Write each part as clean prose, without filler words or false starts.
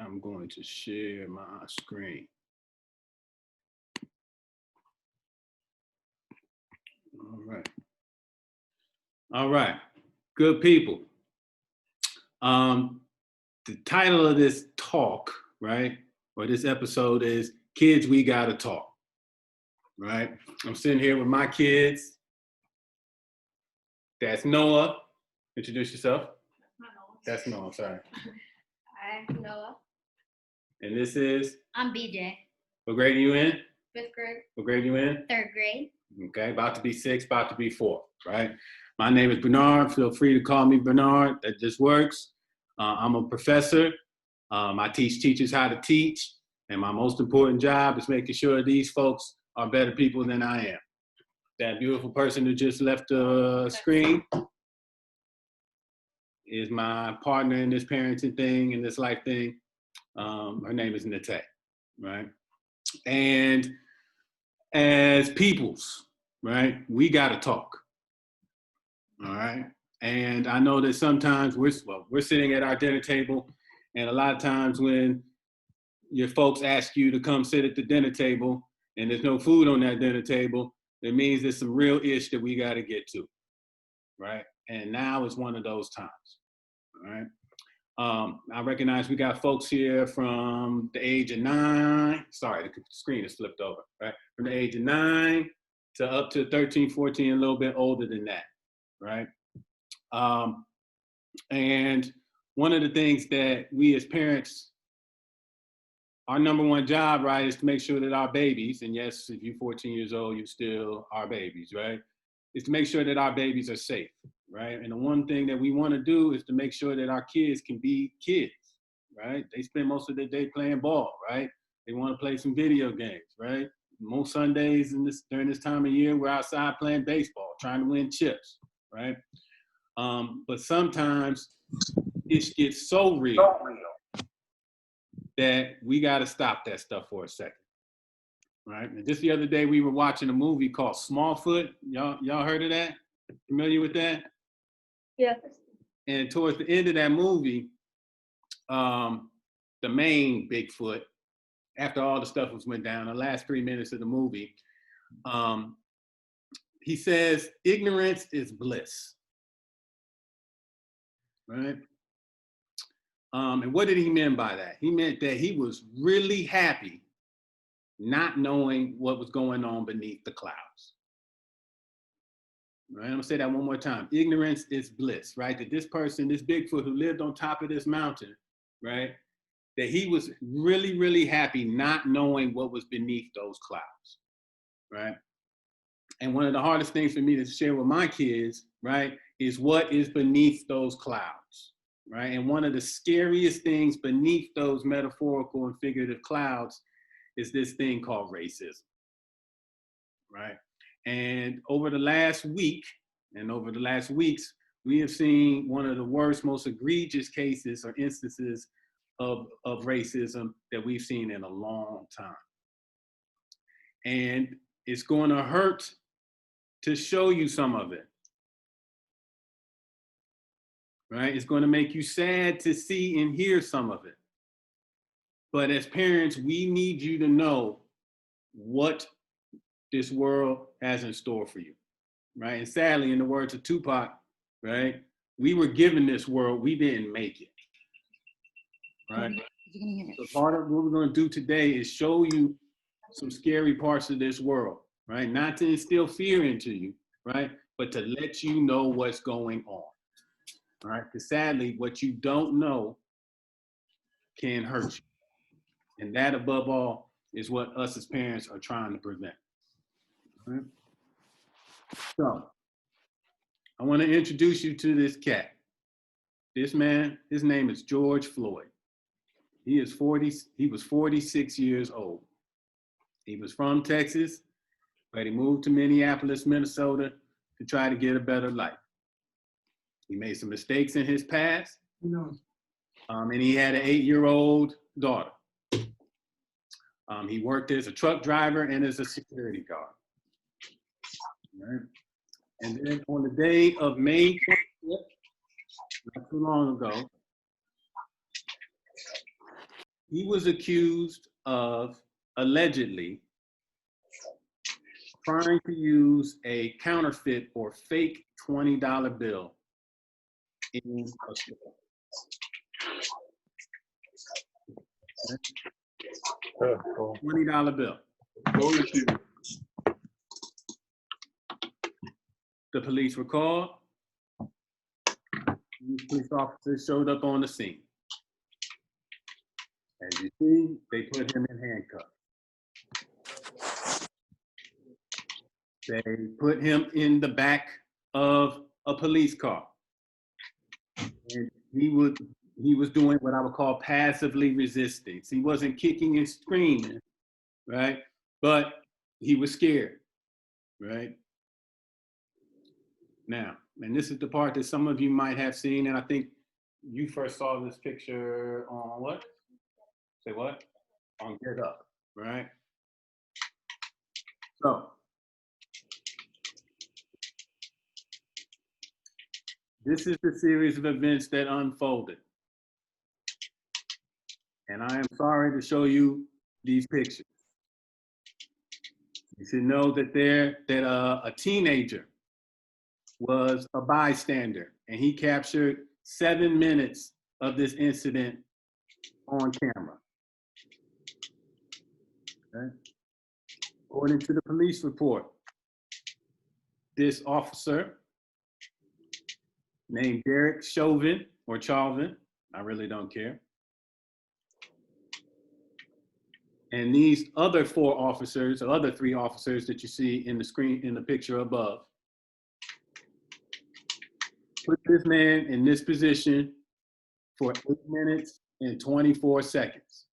I'm going to share my screen. All right. All right. Good people. The title of this talk, right, or this episode is Kids, We Gotta Talk, right? I'm sitting here with my kids. That's Noah. Introduce yourself. That's Noah, sorry. I'm Noah. And this is? I'm BJ. What grade are you in? 5th grade. What grade are you in? 3rd grade. Okay, about to be 6, about to be 4, right? My name is Bernard. Feel free to call me Bernard. That just works. I'm a professor. I teach teachers how to teach. And my most important job is making sure these folks are better people than I am. That beautiful person who just left the screen is my partner in this parenting thing and this life thing. Her name is Nate, right? And as peoples, right, we got to talk, all right? And I know that sometimes we're sitting at our dinner table, and a lot of times when your folks ask you to come sit at the dinner table and there's no food on that dinner table, it means there's some real ish that we got to get to, right? And now is one of those times, all right? I recognize we got folks here from the age of 9. Sorry, the screen is flipped over, right? From the age of 9 to up to 13, 14, a little bit older than that, right? And one of the things that we as parents, our number one job, right, is to make sure that our babies, and yes, if you're 14 years old, you still are babies, right? Is to make sure that our babies are safe, right? And the one thing that we want to do is to make sure that our kids can be kids, right? They spend most of their day playing ball, right? They want to play some video games, right? Most Sundays during this time of year, we're outside playing baseball, trying to win chips, right? But sometimes it gets so real that we got to stop that stuff for a second, right? And just the other day, we were watching a movie called Smallfoot. Y'all heard of that? Familiar with that? Yeah. And towards the end of that movie, the main Bigfoot, after all the stuff went down, the last 3 minutes of the movie, he says, ignorance is bliss, right? And what did he mean by that? He meant that he was really happy not knowing what was going on beneath the clouds. Right? I'm gonna say that one more time. Ignorance is bliss, right? That this person, this Bigfoot who lived on top of this mountain, right? That he was really, really happy not knowing what was beneath those clouds, right? And one of the hardest things for me to share with my kids, right, is what is beneath those clouds, right? And one of the scariest things beneath those metaphorical and figurative clouds is this thing called racism, right? And over the last week and over the last weeks, we have seen one of the worst, most egregious cases or instances of racism that we've seen in a long time. And it's going to hurt to show you some of it, right? It's going to make you sad to see and hear some of it. But as parents, we need you to know what this world has in store for you, right? And sadly, in the words of Tupac, right, we were given this world, we didn't make it, right? So part of what we're going to do today is show you some scary parts of this world, right? Not to instill fear into you, right? But to let you know what's going on, right? Because sadly, what you don't know can hurt you. And that, above all, is what us as parents are trying to prevent. Right? So, I want to introduce you to this cat. This man, his name is George Floyd. He was 46 years old. He was from Texas, but he moved to Minneapolis, Minnesota to try to get a better life. He made some mistakes in his past, and he had an 8-year-old daughter. He worked as a truck driver and as a security guard. Right? And then on the day of May 25th, not too long ago, he was accused of allegedly trying to use a counterfeit or fake $20 bill in a store. $20 bill. The police were called. Police officers showed up on the scene. As you see, they put him in handcuffs. They put him in the back of a police car. And he was doing what I would call passively resisting. So he wasn't kicking and screaming, right? But he was scared, right? Now, and this is the part that some of you might have seen, and I think you first saw this picture on what? Say what? On Get Up, right? So, this is the series of events that unfolded. And I am sorry to show you these pictures. You should know that a teenager was a bystander, and he captured 7 minutes of this incident on camera. Okay. According to the police report, this officer named Derek Chauvin, or Chauvin, I really don't care. And these other 4 officers, or other 3 officers that you see in the screen, in the picture above, put this man in this position for 8 minutes and 24 seconds.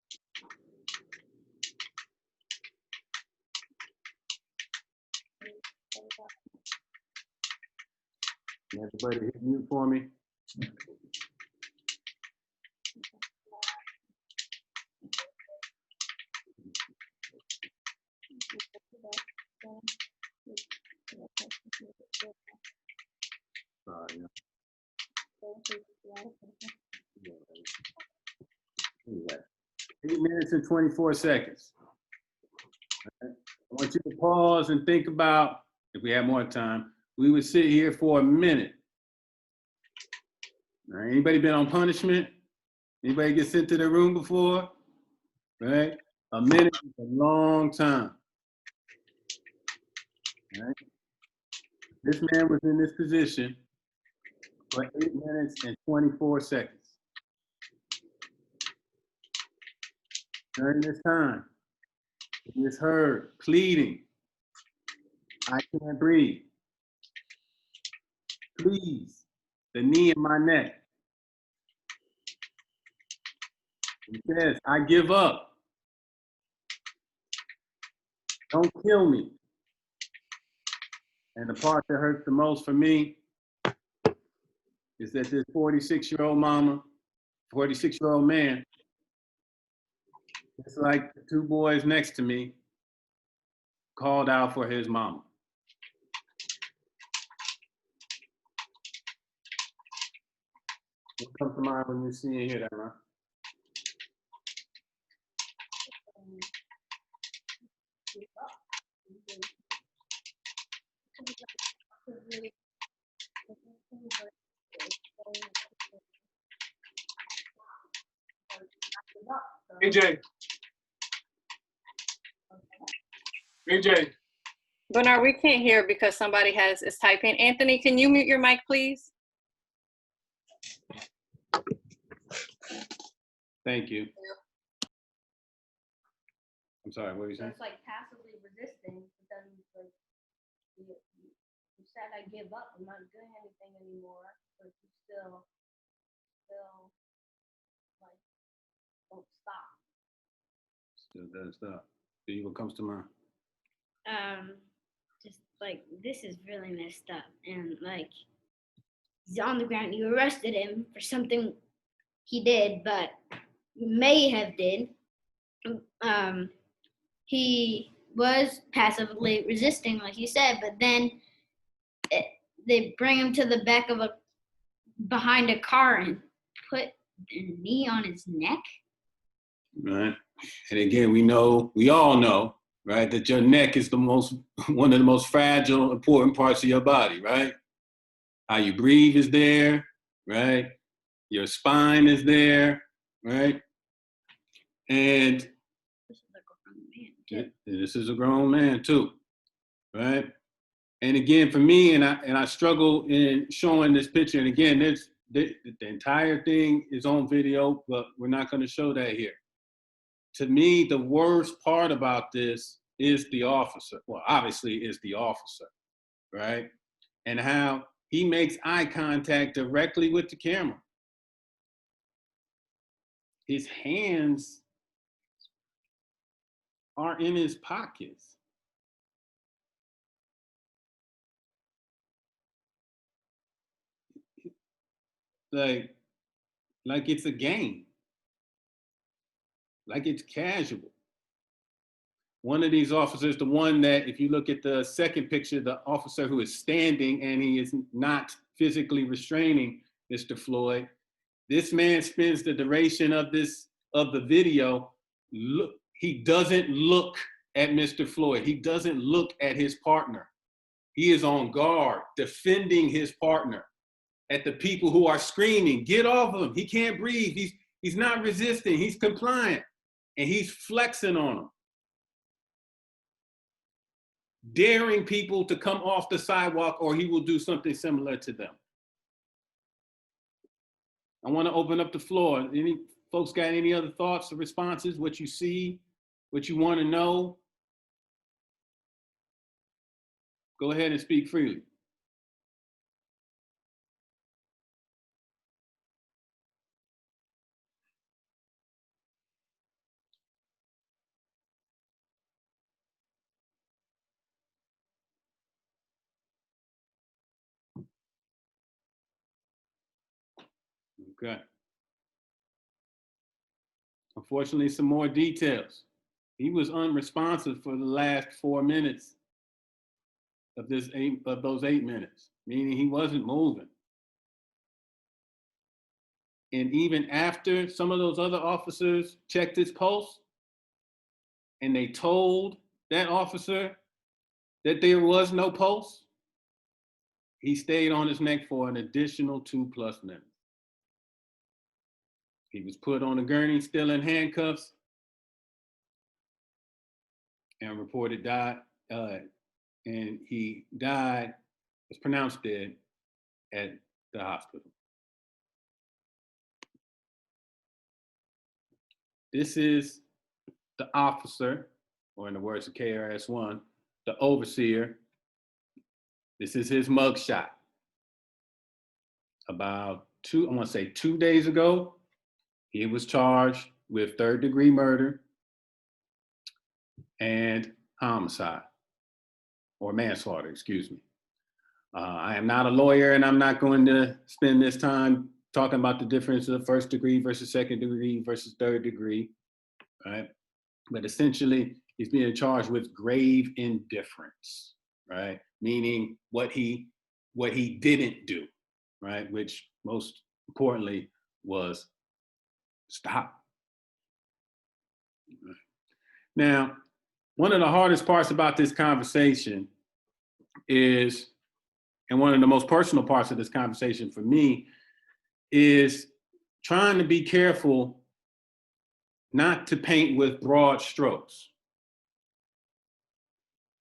Everybody hit mute for me. Sorry. 8 minutes and 24 seconds. Okay. I want you to pause and think about, if we had more time, we would sit here for a minute. All right. Anybody been on punishment? Anybody get sent to the room before? Right? A minute is a long time. All right. This man was in this position for 8 minutes and 24 seconds. During this time, he was heard pleading, "I can't breathe. Please, the knee in my neck." He says, "I give up. Don't kill me." And the part that hurts the most for me is that this 46-year-old mama, 46-year-old man, just like the 2 boys next to me, called out for his mama. What comes to mind when you see and hear that, man? AJ. AJ. Bernard, we can't hear because somebody is typing. Anthony, can you mute your mic, please? Thank you. I'm sorry, what were you So saying? it's like passively resisting, but then like you said I give up, I'm not doing anything anymore, but you still like don't stop. Still does stuff. See what comes to mind? Just like this is really messed up, and like he's on the ground. You arrested him for something he did, but may have did. He was passively resisting, like you said, but then they bring him to the back of behind a car and put a knee on his neck. right? And again, we all know, right, that your neck is one of the most fragile, important parts of your body, right? How you breathe is there, right? Your spine is there, right? And This is like a grown man, too. this is a grown man too, right? And again, for me, and I struggle in showing this picture. And again, the entire thing is on video, but we're not going to show that here. To me, the worst part about this is the officer. Well, obviously, is the officer, right? And how he makes eye contact directly with the camera. His hands are in his pockets. Like it's a game. Like it's casual. One of these officers, the one that, if you look at the second picture, the officer who is standing and he is not physically restraining Mr. Floyd, this man spends the duration of the video, he doesn't look at Mr. Floyd. He doesn't look at his partner. He is on guard, defending his partner, at the people who are screaming, get off him, he can't breathe, he's not resisting, he's compliant, and he's flexing on them, daring people to come off the sidewalk or he will do something similar to them. I want to open up the floor. Any folks got any other thoughts or responses? What you see, what you want to know? Go ahead and speak freely. Okay. Unfortunately, some more details. He was unresponsive for the last 4 minutes of those 8 minutes, meaning he wasn't moving. And even after some of those other officers checked his pulse and they told that officer that there was no pulse, he stayed on his neck for an additional 2+ minutes. He was put on a gurney, still in handcuffs, and reported died. And he died, was pronounced dead at the hospital. This is the officer, or in the words of KRS-One, the overseer. This is his mugshot. About 2 days ago, he was charged with 3rd-degree murder and homicide, or manslaughter, excuse me. I am not a lawyer, and I'm not going to spend this time talking about the difference of 1st degree versus 2nd degree versus 3rd degree, right? But essentially, he's being charged with grave indifference, right? Meaning what he didn't do, right? Which most importantly was stop. Now, one of the hardest parts about this conversation is, and one of the most personal parts of this conversation for me, is trying to be careful not to paint with broad strokes,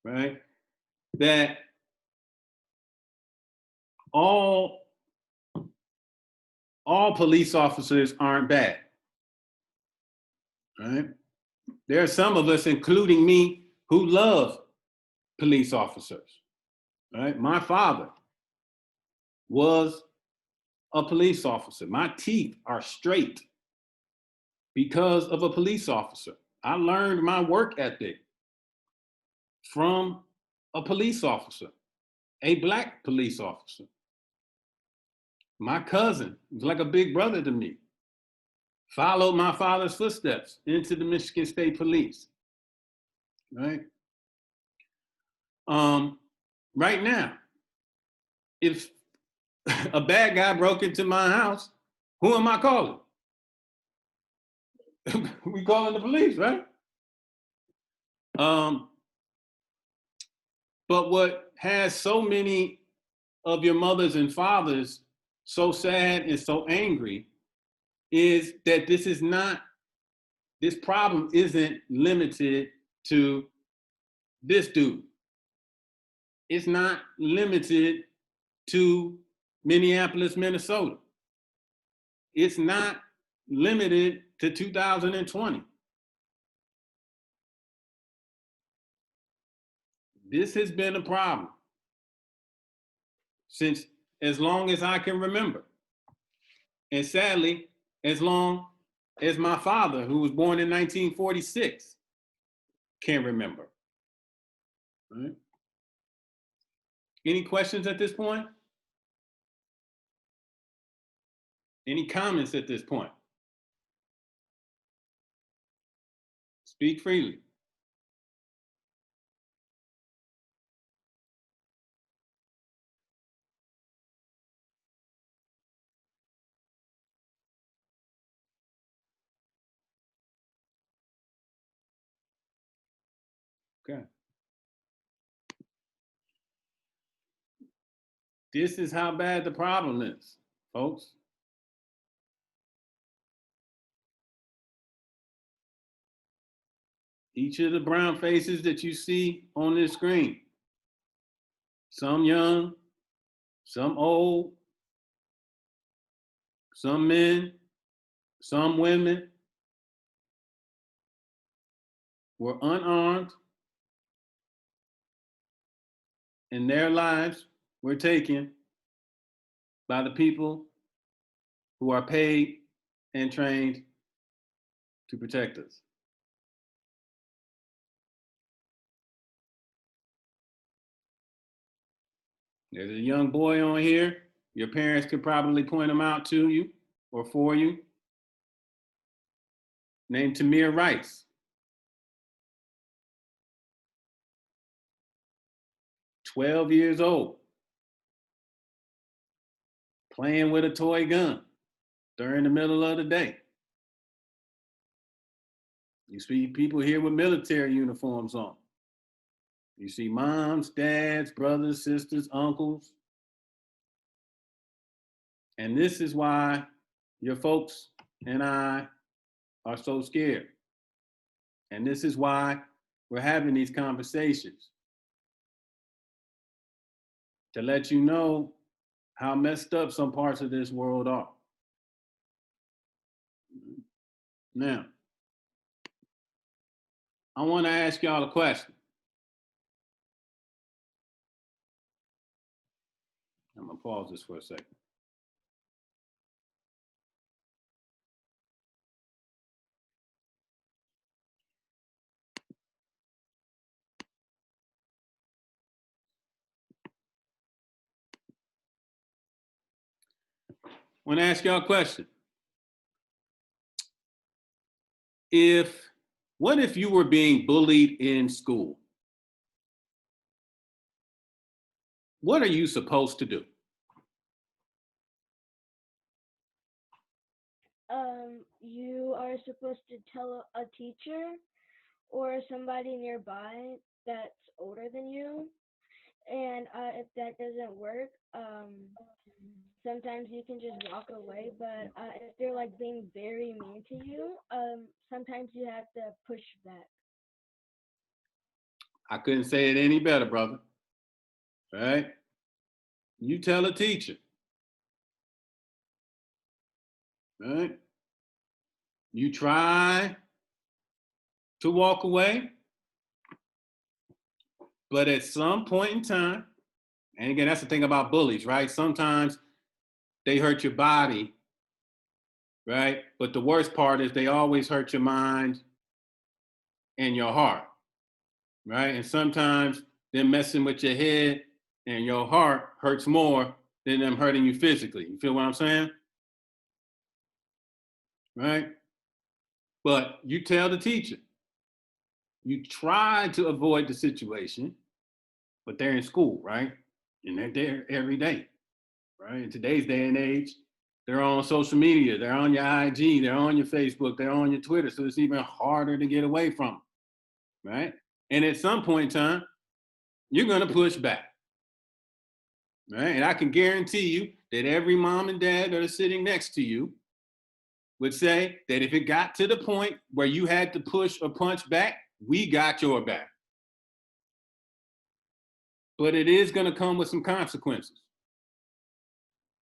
right? That all police officers aren't bad, right? There are some of us, including me, who love police officers, right? My father was a police officer. My teeth are straight because of a police officer. I learned my work ethic from a police officer, a Black police officer. My cousin was like a big brother to me. Followed my father's footsteps into the Michigan State Police, right? Right now, if a bad guy broke into my house, who am I calling? we calling the police, right? But what has so many of your mothers and fathers so sad and so angry is that this problem isn't limited to this dude. It's not limited to Minneapolis, Minnesota. It's not limited to 2020. This has been a problem since as long as I can remember. And sadly, as long as my father, who was born in 1946, can remember. Right? Any questions at this point? Any comments at this point? Speak freely. Okay. This is how bad the problem is, folks. Each of the brown faces that you see on this screen, some young, some old, some men, some women, were unarmed and their lives were taken by the people who are paid and trained to protect us. There's a young boy on here. Your parents could probably point him out to you or for you, named Tamir Rice. 12 years old, playing with a toy gun during the middle of the day. You see people here with military uniforms on. You see moms, dads, brothers, sisters, uncles. And this is why your folks and I are so scared. And this is why we're having these conversations, to let you know how messed up some parts of this world are. Now, I want to ask y'all a question. I'm going to pause this for a second. I want to ask y'all a question. What if you were being bullied in school? What are you supposed to do? You are supposed to tell a teacher or somebody nearby that's older than you. And if that doesn't work, sometimes you can just walk away. But if they're like being very mean to you, sometimes you have to push back. I couldn't say it any better, brother. Right? You tell a teacher. Right? You try to walk away, but at some point in time, and again, that's the thing about bullies, right? Sometimes they hurt your body, right? But the worst part is they always hurt your mind and your heart, right? And sometimes they're messing with your head and your heart hurts more than them hurting you physically. You feel what I'm saying? Right? But you tell the teacher. You try to avoid the situation, but they're in school, right? And they're there every day, right? In today's day and age, They're on social media, they're on your IG, they're on your Facebook, they're on your Twitter, so it's even harder to get away from them, right? And at some point in time, you're gonna push back, right? And I can guarantee you that every mom and dad that are sitting next to you would say that if it got to the point where you had to push or punch back, we got your back. But it is gonna come with some consequences,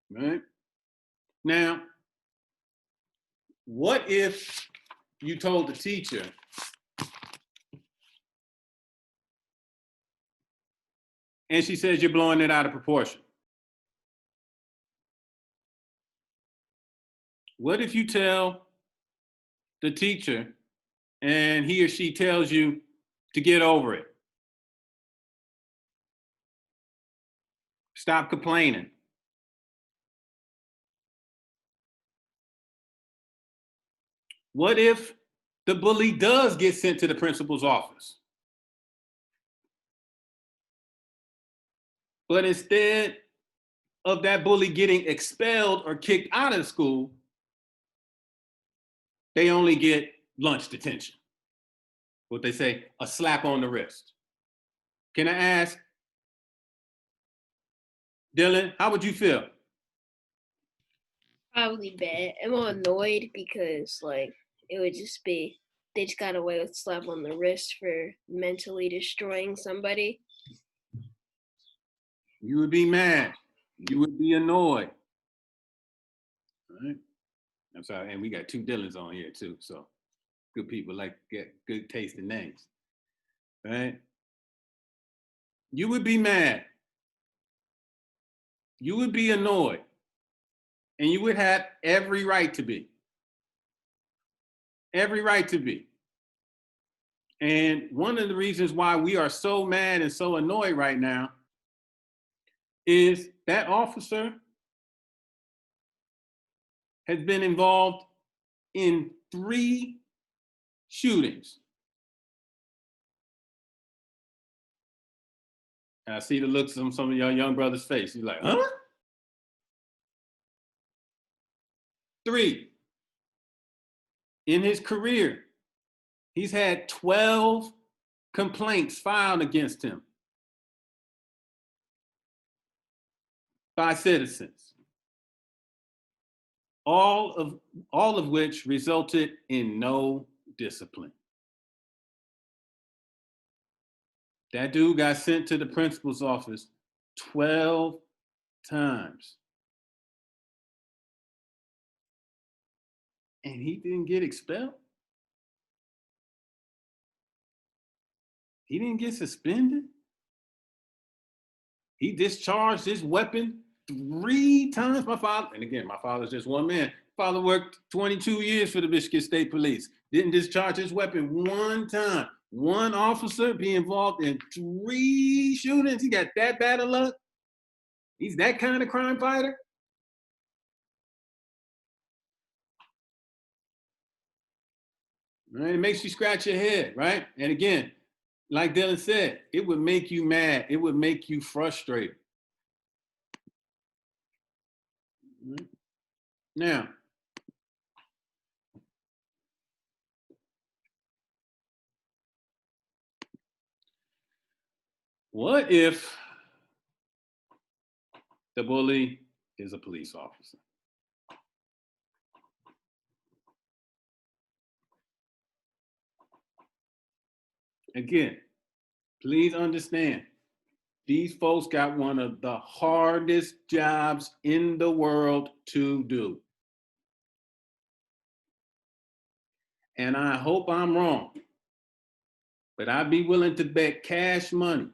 right? Now, what if you told the teacher, and she says you're blowing it out of proportion? What if you tell the teacher and he or she tells you to get over it? Stop complaining. What if the bully does get sent to the principal's office? But instead of that bully getting expelled or kicked out of school, they only get lunch detention. What they say, a slap on the wrist. Can I ask, Dylan, how would you feel? Probably bad. I'm annoyed because like it would just be they just got away with slap on the wrist for mentally destroying somebody. You would be mad. You would be annoyed. All right? I'm sorry, and we got two Dylans on here too, so good people like to get good taste in names. Right? You would be mad. You would be annoyed. And you would have every right to be. Every right to be. And one of the reasons why we are so mad and so annoyed right now is that officer has been involved in 3 shootings. And I see the looks on some of your young brother's face. He's like, huh? 3. In his career, he's had 12 complaints filed against him by citizens, all of which resulted in no discipline. That dude got sent to the principal's office 12 times. And he didn't get expelled? He didn't get suspended? He discharged his weapon 3 times. My father, and again, my father's just one man. Father worked 22 years for the Michigan State Police. Didn't discharge his weapon 1 time. One officer be involved in 3 shootings. He got that bad of luck? He's that kind of crime fighter? Right? It makes you scratch your head, right? And again, like Dylan said, it would make you mad. It would make you frustrated. Now, what if the bully is a police officer? Again, please understand, these folks got one of the hardest jobs in the world to do. And I hope I'm wrong, but I'd be willing to bet cash money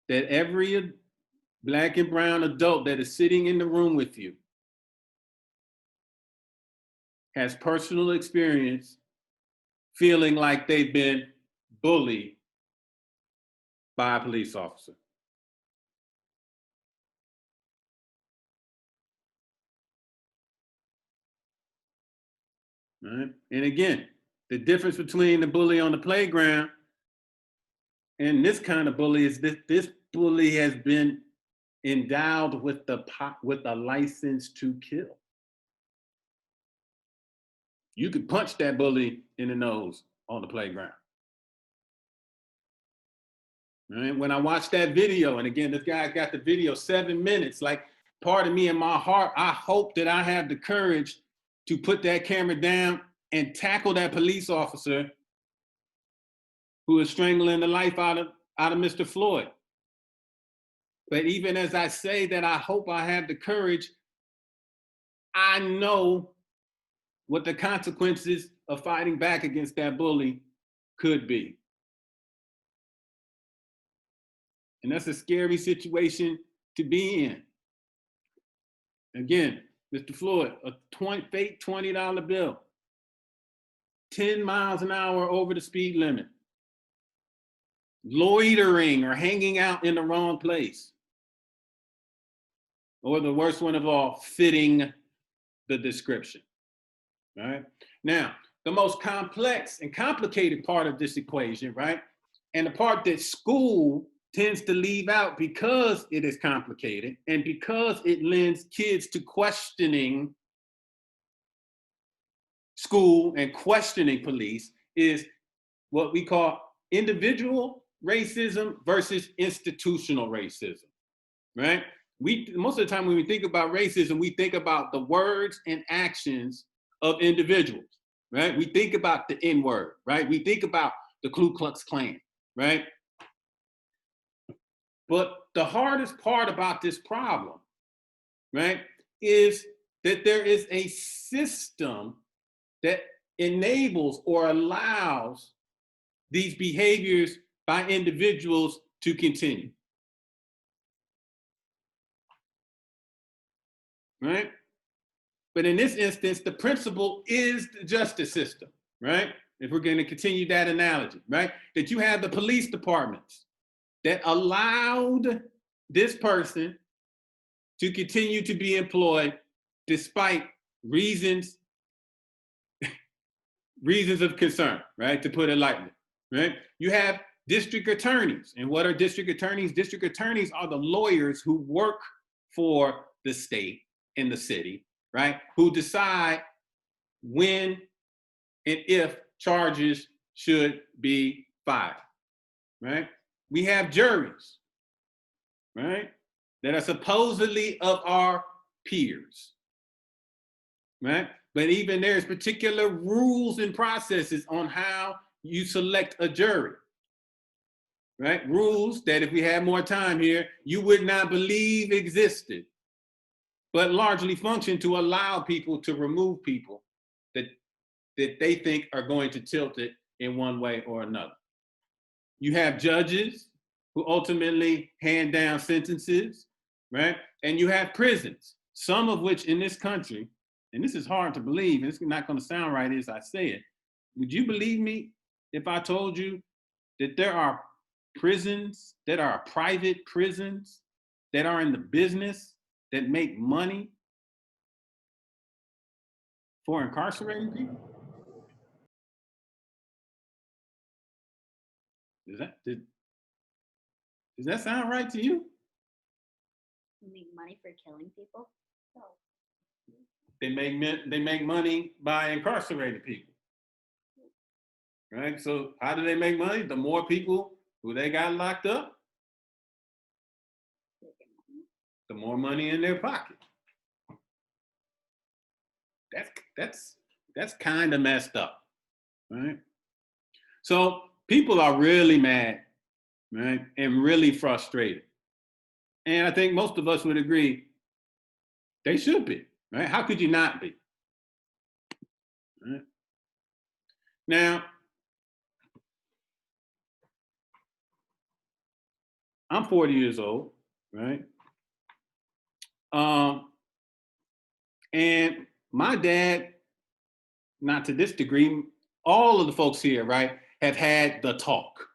that every Black and brown adult that is sitting in the room with you has personal experience feeling like they've been bullied by a police officer. Right? And again, the difference between the bully on the playground and this kind of bully is this bully has been endowed with a license to kill. You could punch that bully in the nose on the playground. Right? When I watched that video, and again, this guy got the video 7 minutes, like part of me in my heart, I hope that I have the courage to put that camera down and tackle that police officer who is strangling the life out of Mr. Floyd. But even as I say that, I hope I have the courage, I know what the consequences of fighting back against that bully could be. And that's a scary situation to be in. Again, Mr. Floyd, a fake $20 bill, 10 miles an hour over the speed limit, loitering or hanging out in the wrong place, or the worst one of all, fitting the description. All right? Now, the most complex and complicated part of this equation, right? And the part that school tends to leave out because it is complicated and because it lends kids to questioning school and questioning police, is what we call individual racism versus institutional racism, right? Most of the time when we think about racism, we think about the words and actions of individuals, right? We think about the N-word, right? We think about the Ku Klux Klan, right? But the hardest part about this problem, right, is that there is a system that enables or allows these behaviors by individuals to continue. Right? But in this instance, the principle is the justice system, right? If we're going to continue that analogy, right? That you have the police departments that allowed this person to continue to be employed despite reasons of concern, right? To put it lightly, right? You have district attorneys. And what are district attorneys? District attorneys are the lawyers who work for the state and the city, right? Who decide when and if charges should be filed, right? We have juries, right? That are supposedly of our peers, right? But even there's particular rules and processes on how you select a jury, right? Rules that if we had more time here, you would not believe existed, but largely function to allow people to remove people that they think are going to tilt it in one way or another. You have judges who ultimately hand down sentences, right? And you have prisons, some of which in this country, and this is hard to believe, and it's not going to sound right as I say it. Would you believe me if I told you that there are prisons that are private prisons that are in the business that make money for incarcerating people? Does that sound right to you? You make money for killing people? No. They make money by incarcerating people, right? So how do they make money? The more people who they got locked up, the more money in their pocket. That's kind of messed up, right? So people are really mad, right, and really frustrated. And I think most of us would agree they should be, right? How could you not be? Right? Now, I'm 40 years old, right? And my dad, not to this degree, all of the folks here, right, have had the talk,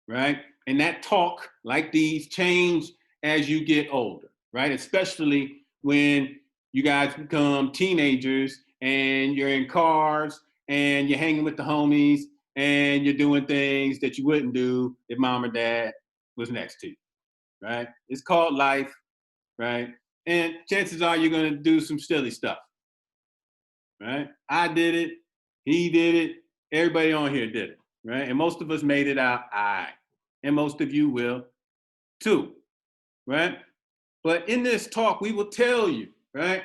right? And that talk, like these, change as you get older, right? Especially when you guys become teenagers and you're in cars and you're hanging with the homies and you're doing things that you wouldn't do if mom or dad was next to you, right? It's called life. right? And chances are you're gonna do some silly stuff, right? I did it, he did it, everybody on here did it, right? And most of us made it out all right. And most of you will too, right? But in this talk, we will tell you, right?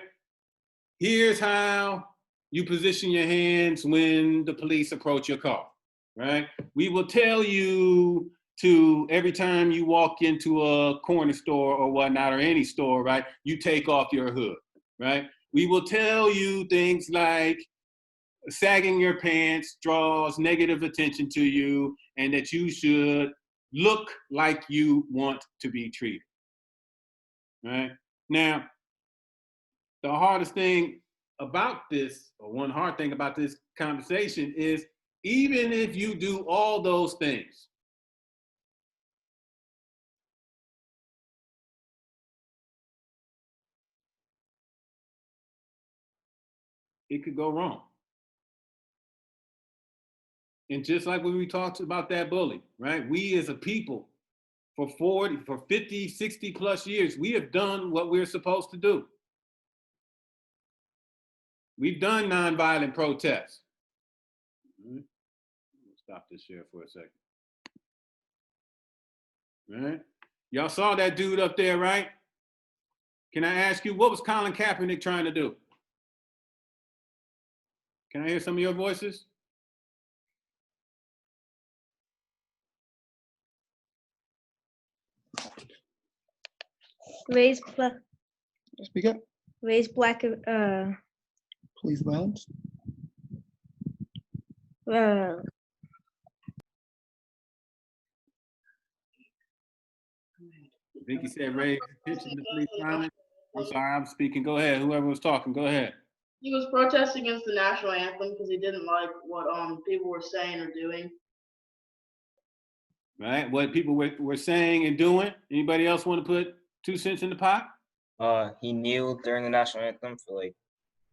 Here's how you position your hands when the police approach your car, right? We will tell you to, every time you walk into a corner store or whatnot, or any store, right, you take off your hood, right? We will tell you things like sagging your pants draws negative attention to you and that you should look like you want to be treated, right? Now, the hardest thing about this, or one hard thing about this conversation is, even if you do all those things, it could go wrong. And just like when we talked about that bully, right? We as a people for 40, for 50, 60 plus years, we have done what we're supposed to do. We've done nonviolent protests. Stop this share for a second. Right? Y'all saw that dude up there, right? Can I ask you, what was Colin Kaepernick trying to do? Can I hear some of your voices? Raise Speak up. black Police violence. Vicky said raise attention to police violence. I'm sorry, I'm speaking. Go ahead. Whoever was talking, go ahead. He was protesting against the national anthem because he didn't like what people were saying or doing. Right? What people were saying and doing. Anybody else want to put 2 cents in the pot? He kneeled during the national anthem for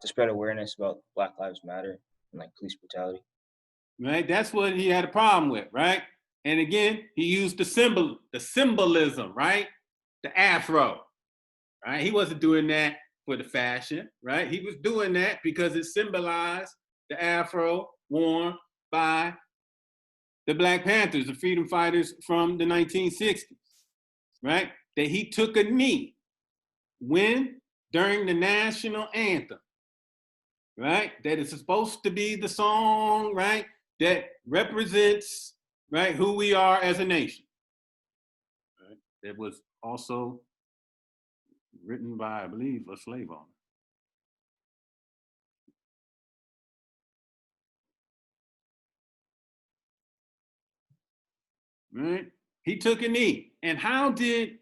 to spread awareness about Black Lives Matter and police brutality. Right? That's what he had a problem with, right? And again, he used the symbolism, right? The afro, right? He wasn't doing that for the fashion, right? He was doing that because it symbolized the afro worn by the Black Panthers, the freedom fighters from the 1960s, right? That he took a knee when? During the national anthem, right? That is supposed to be the song, right? That represents, right, who we are as a nation. Right? It was also written by, I believe, a slave owner. Right? He took a knee. And how did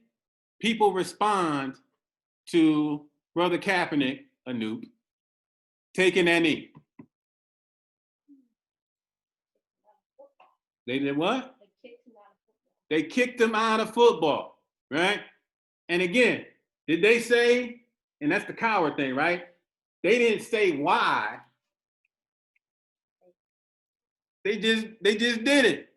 people respond to Brother Kaepernick, Anoop, taking that knee? They did what? They kicked him out of football, right? And again, did they say, and that's the coward thing, right? They didn't say why. They just did it.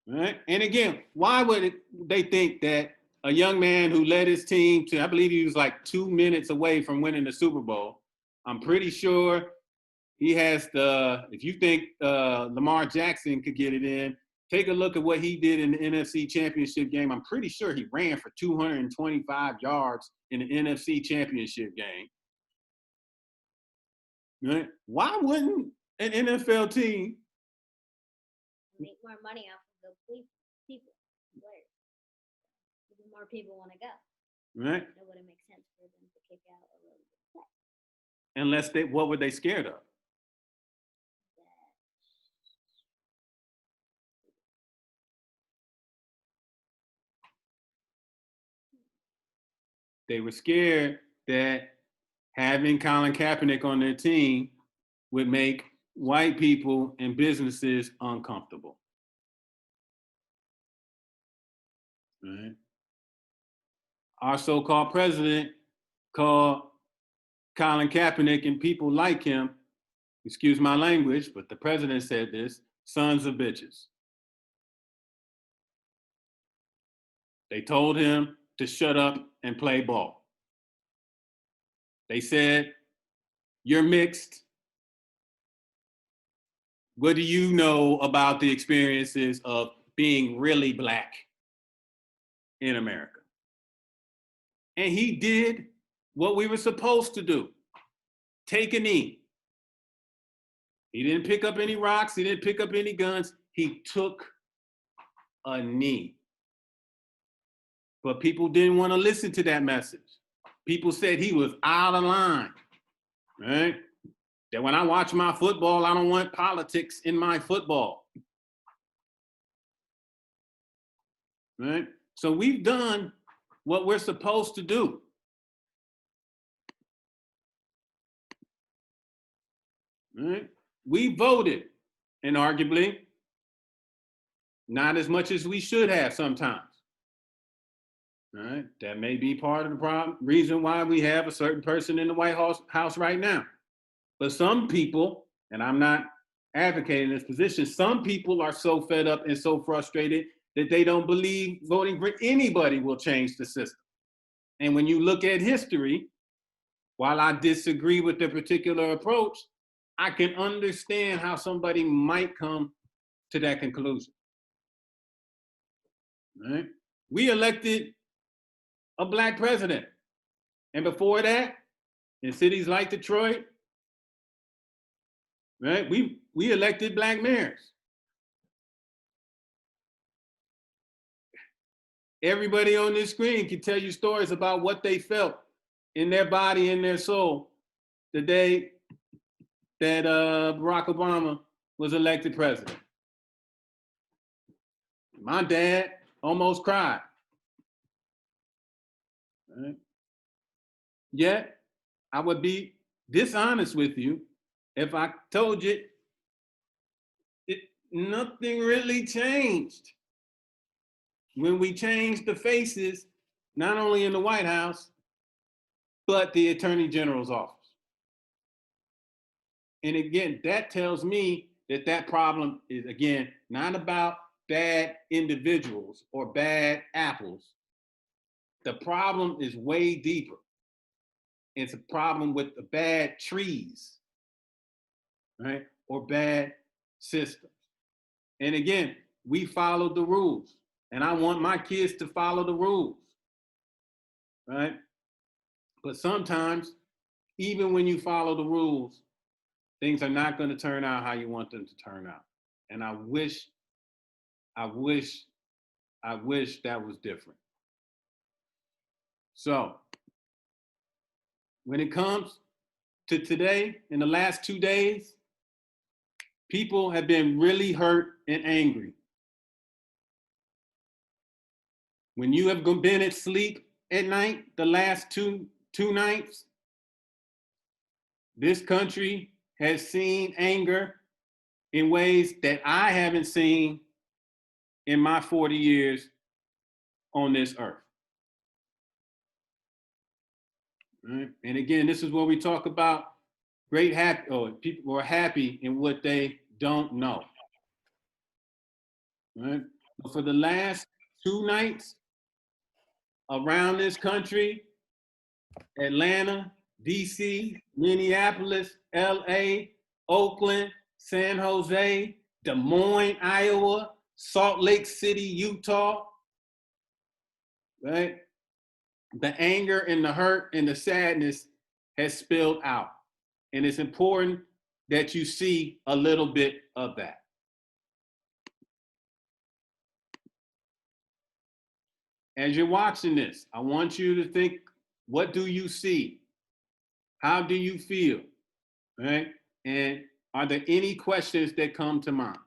Right? And again, why would they think that a young man who led his team to, I believe he was 2 minutes away from winning the Super Bowl. I'm pretty sure he has if you think Lamar Jackson could get it in, take a look at what he did in the NFC Championship game. I'm pretty sure he ran for 225 yards in the NFC Championship game. Right? Why wouldn't an NFL team make more money off of the people? More people want to go. Right? It wouldn't make sense for them to kick out a little bit. Unless what were they scared of? They were scared that having Colin Kaepernick on their team would make white people and businesses uncomfortable. Right? Our so-called president called Colin Kaepernick and people like him, excuse my language, but the president said this, sons of bitches. They told him to shut up and play ball. They said, you're mixed. What do you know about the experiences of being really Black in America? And he did what we were supposed to do. Take a knee. He didn't pick up any rocks. He didn't pick up any guns. He took a knee. But people didn't want to listen to that message. People said he was out of line, right? That when I watch my football, I don't want politics in my football, right? So we've done what we're supposed to do. Right? We voted, and arguably, not as much as we should have sometimes. Right? That may be part of the problem, reason why we have a certain person in the White House right now. But some people, and I'm not advocating this position, some people are so fed up and so frustrated that they don't believe voting for anybody will change the system. And when you look at history, while I disagree with the particular approach, I can understand how somebody might come to that conclusion. Right? We elected a Black president. And before that, in cities like Detroit, right, we elected Black mayors. Everybody on this screen can tell you stories about what they felt in their body and their soul the day that Barack Obama was elected president. My dad almost cried. Right? Yet, I would be dishonest with you if I told you nothing really changed when we changed the faces, not only in the White House, but the Attorney General's office. And again, that tells me that that problem is, again, not about bad individuals or bad apples. The problem is way deeper. It's a problem with the bad trees, right? Or bad systems. And again, we followed the rules. And I want my kids to follow the rules, right? But sometimes, even when you follow the rules, things are not going to turn out how you want them to turn out. And I wish that was different. So, when it comes to today, in the last 2 days, people have been really hurt and angry. When you have been at sleep at night, the last two nights, this country has seen anger in ways that I haven't seen in my 40 years on this earth. Right? And again, this is where we talk about people are happy in what they don't know. Right? But for the last 2 nights around this country, Atlanta, DC, Minneapolis, LA, Oakland, San Jose, Des Moines, Iowa, Salt Lake City, Utah, right? The anger and the hurt and the sadness has spilled out. And it's important that you see a little bit of that. As you're watching this, I want you to think, what do you see? How do you feel? Right? And are there any questions that come to mind?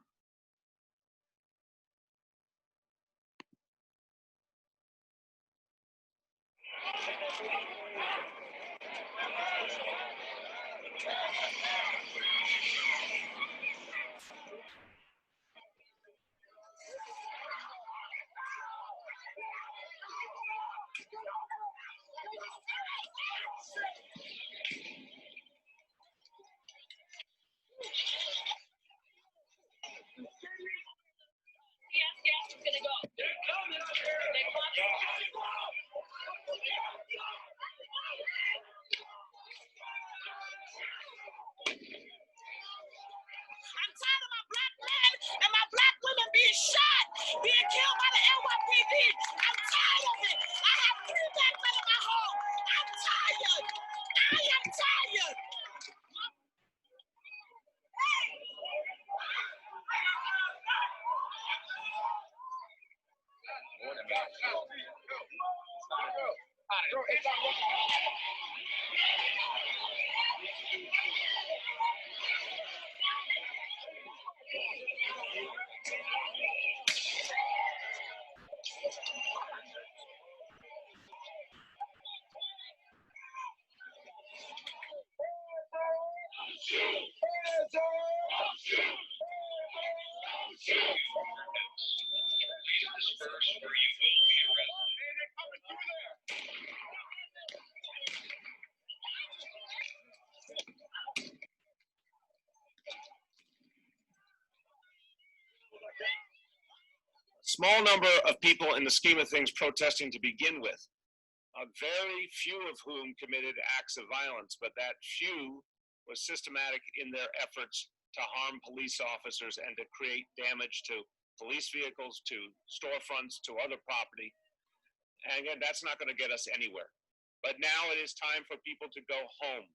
Small number of people in the scheme of things protesting to begin with, very few of whom committed acts of violence, but that few was systematic in their efforts to harm police officers and to create damage to police vehicles, to storefronts, to other property. And again, that's not going to get us anywhere. But now it is time for people to go home.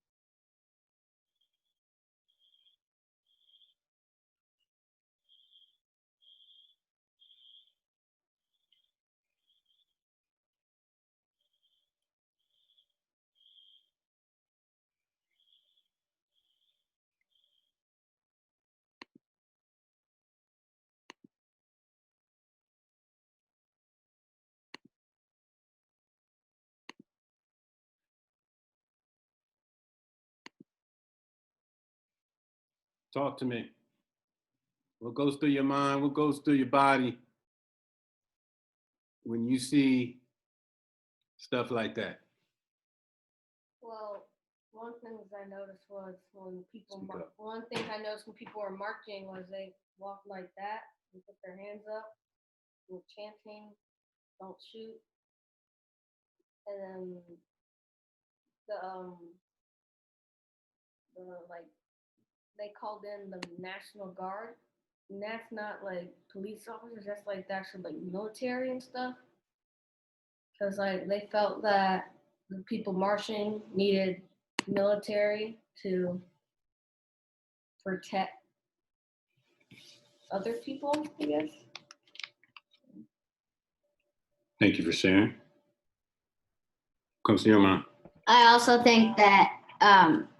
Talk to me. What goes through your mind? What goes through your body when you see stuff like that? Well, one thing I noticed was when people, Speak up. one thing I noticed when people were marching was they walked like that and put their hands up, were chanting, "Don't shoot," and then the like they called in the National Guard, and that's not like police officers. That's like the actual like military and stuff. Because like they felt that the people marching needed military to protect other people, I guess. Thank you for sharing. Comes to your mind. I also think that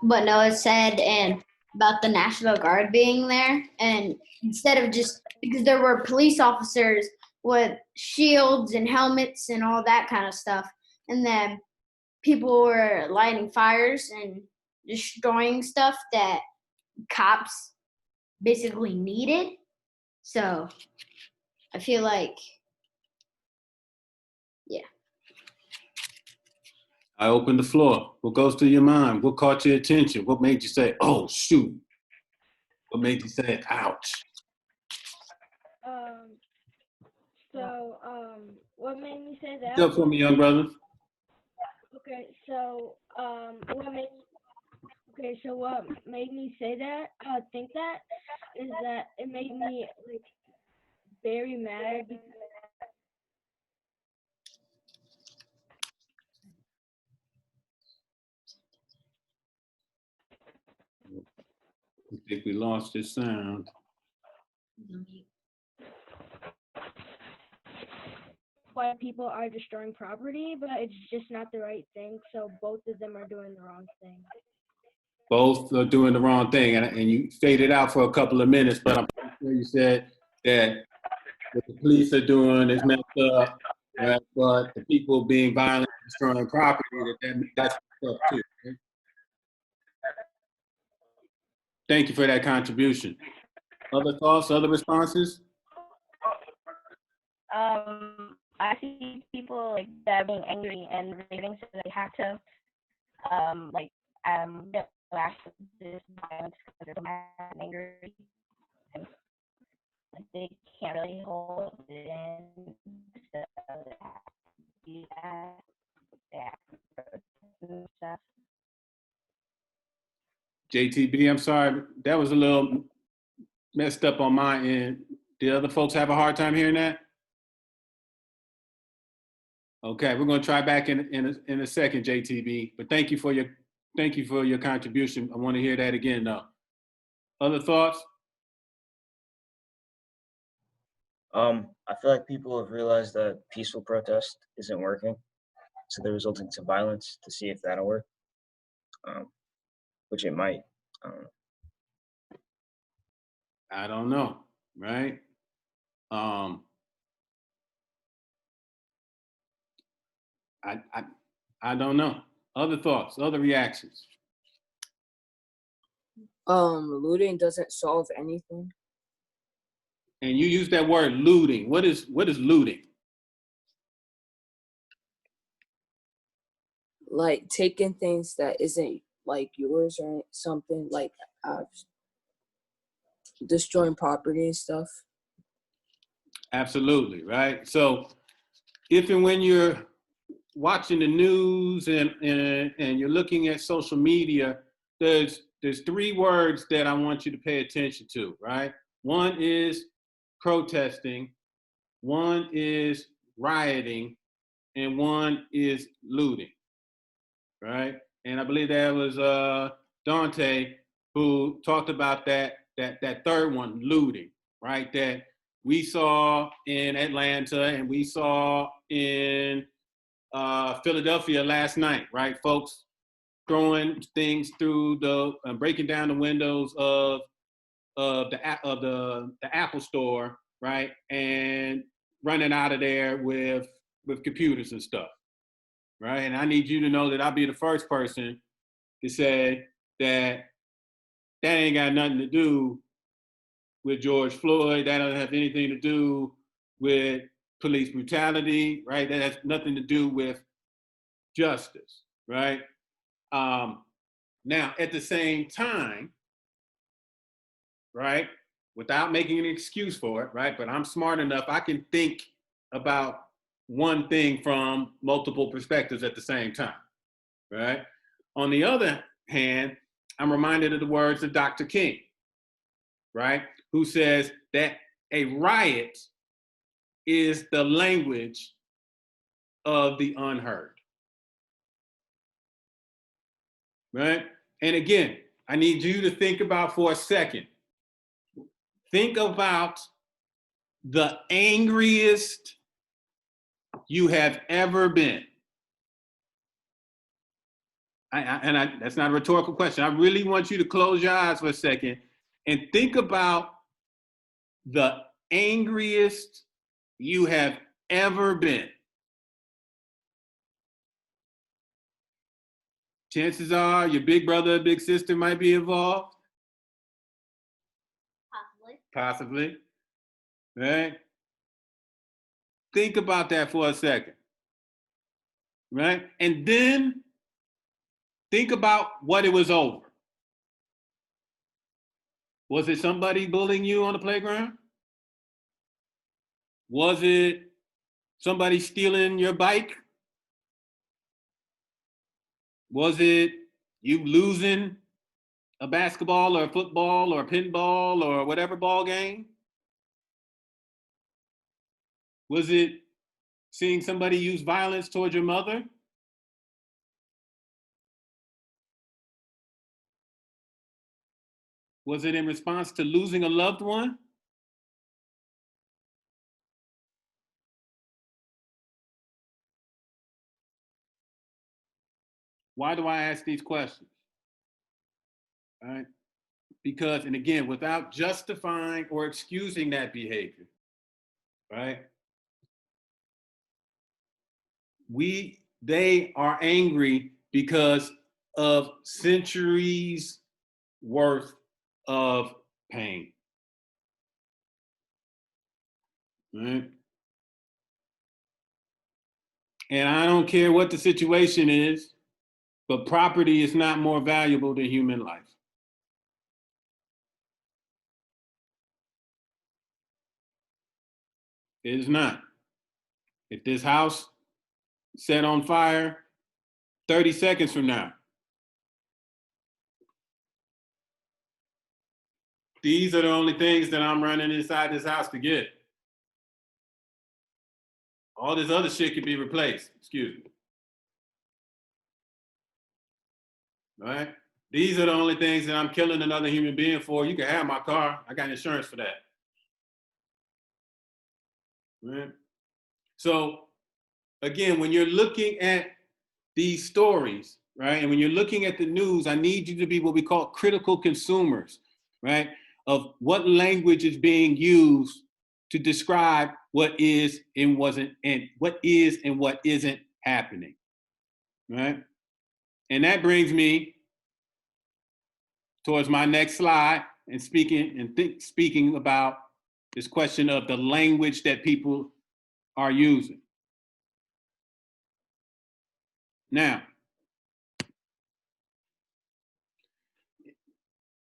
what Noah said and about the National Guard being there, and instead of just because there were police officers with shields and helmets and all that kind of stuff, and then people were lighting fires and destroying stuff that cops basically needed. So I feel like, yeah. I open the floor. What goes through your mind? What caught your attention? What made you say, oh, shoot? What made you say, ouch? What made me say that? Still for me, young brother. Okay, so what made me say that? Think that is that it made me like very mad because I think we lost his sound. why people are destroying property, but it's just not the right thing. So both of them are doing the wrong thing. Both are doing the wrong thing, and you faded out for a couple of minutes, but I'm pretty sure you said that what the police are doing is messed up, right? But the people being violent, destroying property, that's messed up too. Right? Thank you for that contribution. Other thoughts, other responses? I see people like that being angry and raving, so they have to get back to this violence because they're so mad and angry, and like, they can't really hold it in. So they have to do that. They have to protest and stuff. JTB, I'm sorry, that was a little messed up on my end. Did other folks have a hard time hearing that? Okay, we're going to try back in a second, JTB. But thank you for your contribution. I want to hear that again, though. Other thoughts? I feel like people have realized that peaceful protest isn't working, so they're resulting to violence to see if that'll work, which it might. I don't know, right? I don't know. Other thoughts, other reactions? Looting doesn't solve anything. And you use that word looting. What is looting? Like taking things that isn't like yours or something, like destroying property and stuff. Absolutely, right? So if and when you're watching the news and you're looking at social media, there's three words that I want you to pay attention to, right? One is protesting, one is rioting, and one is looting, right? And I believe that was Dante who talked about that third one, looting, right? That we saw in Atlanta and we saw in Philadelphia last night, right? Folks throwing things through the, breaking down the windows of the Apple store, right? And running out of there with computers and stuff, right? And I need you to know that I'll be the first person to say that ain't got nothing to do with George Floyd. That doesn't have anything to do with police brutality, right? That has nothing to do with justice, right? Now, at the same time, right, without making an excuse for it, right, but I'm smart enough, I can think about one thing from multiple perspectives at the same time, right? On the other hand, I'm reminded of the words of Dr. King, right, who says that a riot is the language of the unheard, right? And again, I need you to think about for a second. Think about the angriest you have ever been. That's not a rhetorical question. I really want you to close your eyes for a second and think about the angriest you have ever been. Chances are your big brother or big sister might be involved. Possibly. Right? Think about that for a second. Right? And then think about what it was over. Was it somebody bullying you on the playground? Was it somebody stealing your bike? Was it you losing a basketball or a football or a pinball or whatever ball game? Was it seeing somebody use violence towards your mother? Was it in response to losing a loved one? Why do I ask these questions? All right? Because, and again, without justifying or excusing that behavior, right? They are angry because of centuries worth of pain. Right? And I don't care what the situation is, but property is not more valuable than human life. It is not. If this house set on fire 30 seconds from now, these are the only things that I'm running inside this house to get. All this other shit can be replaced, excuse me. All right? These are the only things that I'm killing another human being for. You can have my car. I got insurance for that. Right? So again, when you're looking at these stories, right, and when you're looking at the news, I need you to be what we call critical consumers, right, of what language is being used to describe what is and wasn't, and what is and what isn't happening, right? And that brings me towards my next slide and speaking about this question of the language that people are using. Now,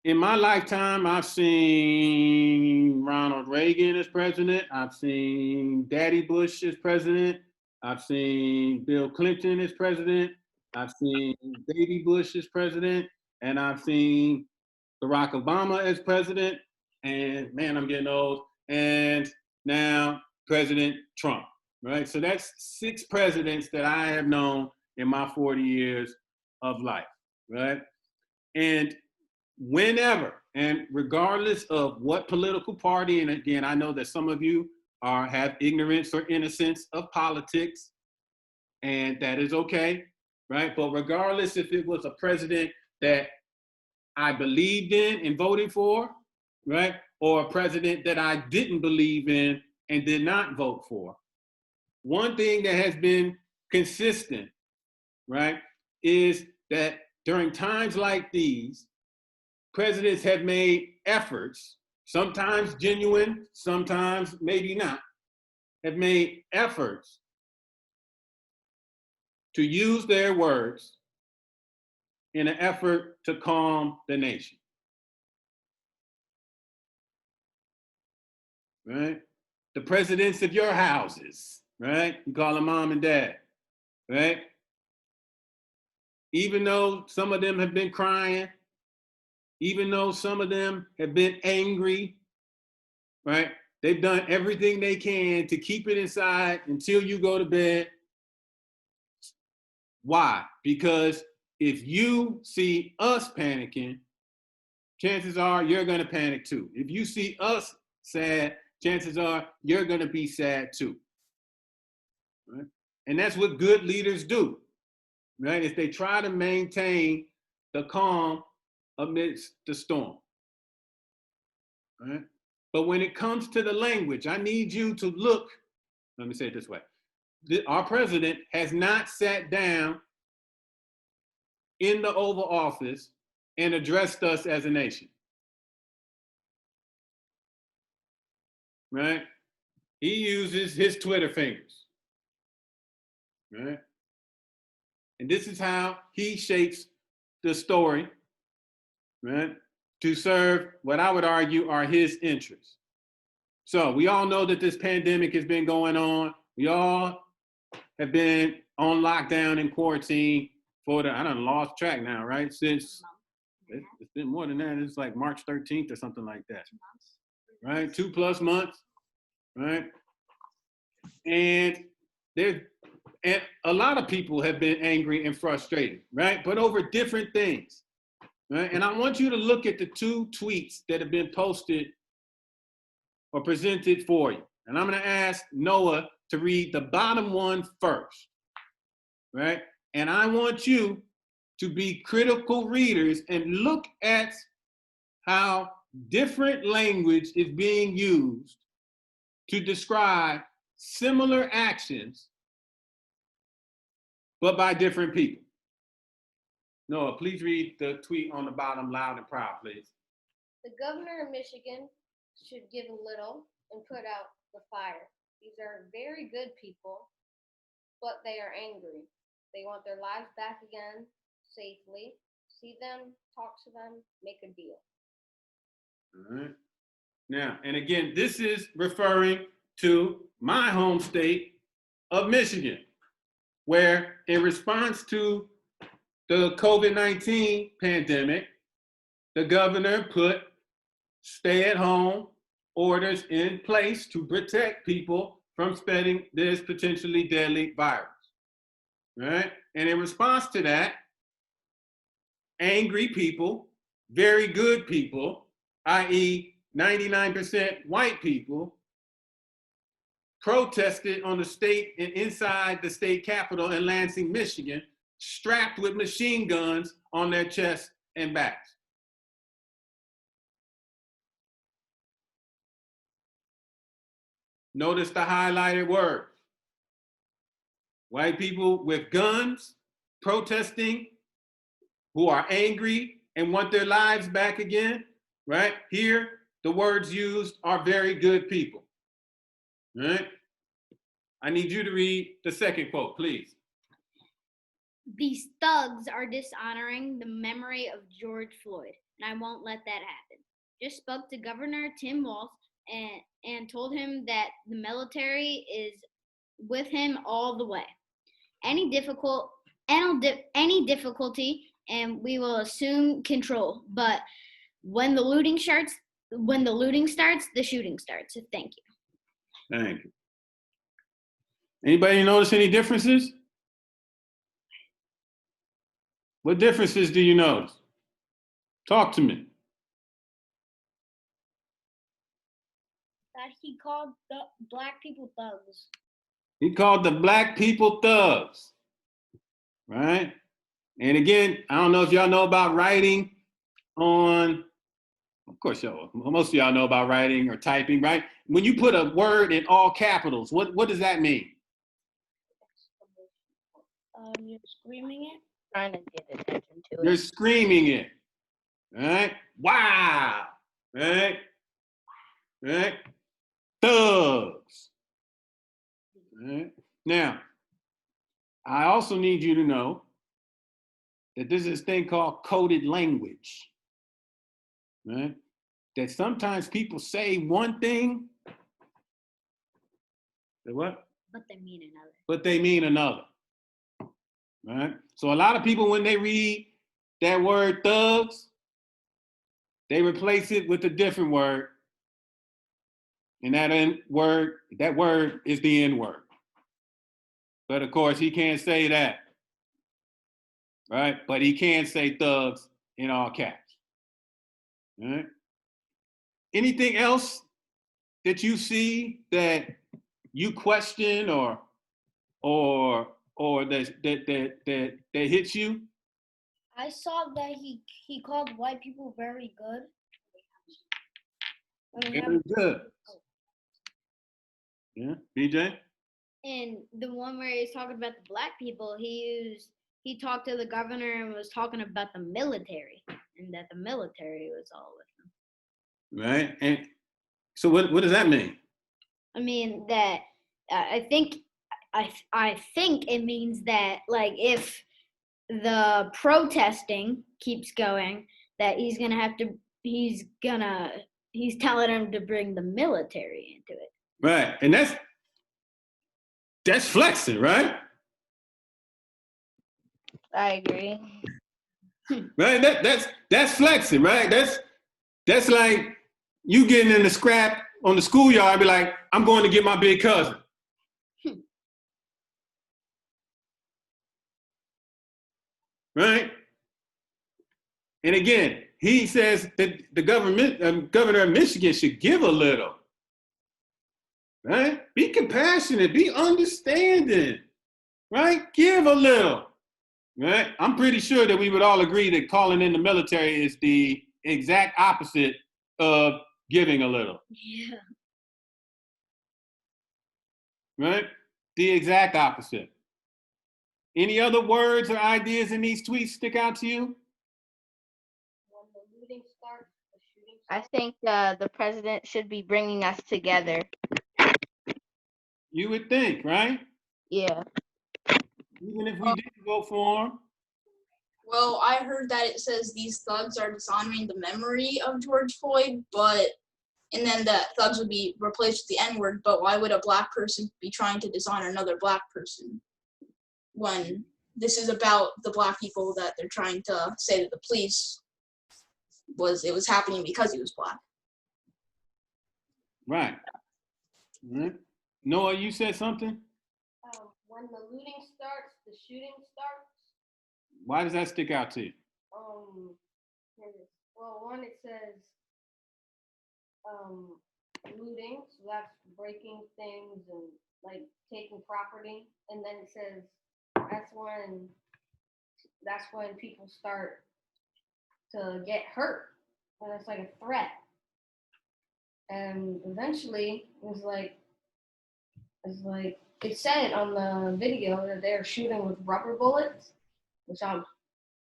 in my lifetime, I've seen Ronald Reagan as president. I've seen Daddy Bush as president. I've seen Bill Clinton as president. I've seen Baby Bush as president. And I've seen Barack Obama as president. And man, I'm getting old. And now President Trump, right? So that's 6 presidents that I have known in my 40 years of life, right? And whenever, and regardless of what political party, and again, I know that some of you have ignorance or innocence of politics, and that is okay, right? But regardless if it was a president that I believed in and voted for, right? Or a president that I didn't believe in and did not vote for, one thing that has been consistent, right, is that during times like these, presidents have made efforts, sometimes genuine, sometimes maybe not, have made efforts to use their words in an effort to calm the nation. Right? The presidents of your houses, right? You call them mom and dad, right? Even though some of them have been crying, even though some of them have been angry, right? They've done everything they can to keep it inside until you go to bed. Why? Because if you see us panicking, chances are you're gonna panic too. If you see us sad, chances are you're gonna be sad too. Right? And that's what good leaders do, right? Is they try to maintain the calm amidst the storm. Right? But when it comes to the language, I need you to look, let me say it this way. Our president has not sat down in the Oval Office and addressed us as a nation. Right? He uses his Twitter fingers. Right? And this is how he shapes the story, right, to serve what I would argue are his interests. So we all know that this pandemic has been going on. We all have been on lockdown and quarantine for I done lost track now, right? Since it's been more than that. It's like March 13th or something like that, right? 2+ months, right? And a lot of people have been angry and frustrated, right? But over different things, right? And I want you to look at the 2 tweets that have been posted or presented for you. And I'm gonna ask Noah to read the bottom one first, right? And I want you to be critical readers and look at how different language is being used to describe similar actions, but by different people. Noah, please read the tweet on the bottom loud and proud, please. The governor of Michigan should give a little and put out the fire. These are very good people, but they are angry. They want their lives back again safely. See them, talk to them, make a deal. All right. Now, and again, this is referring to my home state of Michigan, where in response to the COVID-19 pandemic, the governor put stay-at-home orders in place to protect people from spreading this potentially deadly virus, right? And in response to that, angry people, very good people, i.e. 99% white people, protested on the state and inside the state capitol in Lansing, Michigan, strapped with machine guns on their chests and backs. Notice the highlighted words. White people with guns protesting, who are angry and want their lives back again, right? Here, the words used are very good people, right? I need you to read the second quote, please. These thugs are dishonoring the memory of George Floyd, and I won't let that happen. Just spoke to Governor Tim Walz and told him that the military is with him all the way. Any difficulty, and we will assume control. But when the looting starts, the shooting starts. Thank you. Thank you. Anybody notice any differences? What differences do you notice? Talk to me. That he called the black people thugs. He called the black people thugs, right? And again, I don't know if y'all know about writing on, of course, most of y'all know about writing or typing, right? When you put a word in all capitals, what does that mean? You're screaming it. Trying to get attention to You're it. screaming it, right? Wow, right? Right? Thugs. Right? Now, I also need you to know that there's this thing called coded language, right? That sometimes people say one thing, say what? But they mean another. But they mean another, right? So a lot of people, when they read that word thugs, they replace it with a different word, and that word is the N-word. But of course, he can't say that, right? But he can say thugs in all caps, right? Anything else that you see that you question or that hits you? I saw that he called white people very good. Very good. Yeah, BJ? And the one where he's talking about the black people, he talked to the governor and was talking about the military, and that the military was all with him. Right. And so what does that mean? I mean that I think it means that, like, if the protesting keeps going, that he's telling him to bring the military into it. Right. And that's flexing, right? I agree. Right. That's flexing, right? That's like you getting in the scrap on the schoolyard and be like, I'm going to get my big cousin. Right? And again, he says that the governor of Michigan should give a little. Right? Be compassionate, be understanding. Right? Give a little. Right? I'm pretty sure that we would all agree that calling in the military is the exact opposite of giving a little. Yeah. Right? The exact opposite. Any other words or ideas in these tweets stick out to you? When the looting starts, the shooting I starts. think the president should be bringing us together. You would think, right? Yeah. Even if we didn't vote for him. Well, I heard that it says these thugs are dishonoring the memory of George Floyd, and then the thugs would be replaced with the N-word, but why would a black person be trying to dishonor another black person when this is about the black people that they're trying to say to the police it was happening because he was black? Right. Right. Noah, you said something? When the looting starts, the shooting starts. Why does that stick out to you? Well, one, it says looting, so that's breaking things and like taking property, and then it says that's when people start to get hurt, and it's like a threat, and eventually it's like it said on the video that they're shooting with rubber bullets, which I'm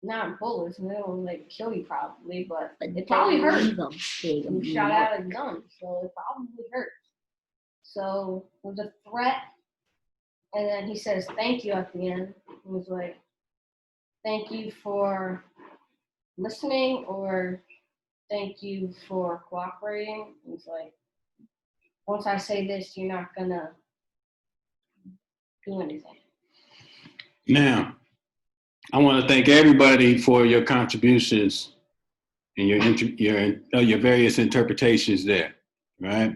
not bullets, and they don't like kill you probably, but it they probably hurts. leave 'em. They You shot out a gun, so it probably hurts. So it was a threat, and then he says thank you at the end. He was like, thank you for listening, or thank you for cooperating. He's like, once I say this, you're not gonna do anything. Now, I want to thank everybody for your contributions and your various interpretations there, right?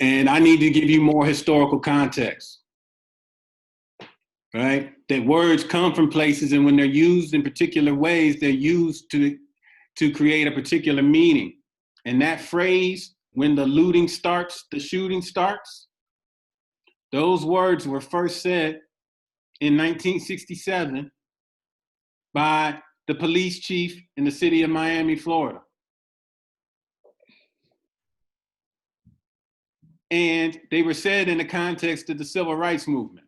And I need to give you more historical context, right? That words come from places, and when they're used in particular ways, they're used to create a particular meaning. And that phrase, when the looting starts, the shooting starts, those words were first said in 1967 by the police chief in the city of Miami, Florida. And they were said in the context of the civil rights movement,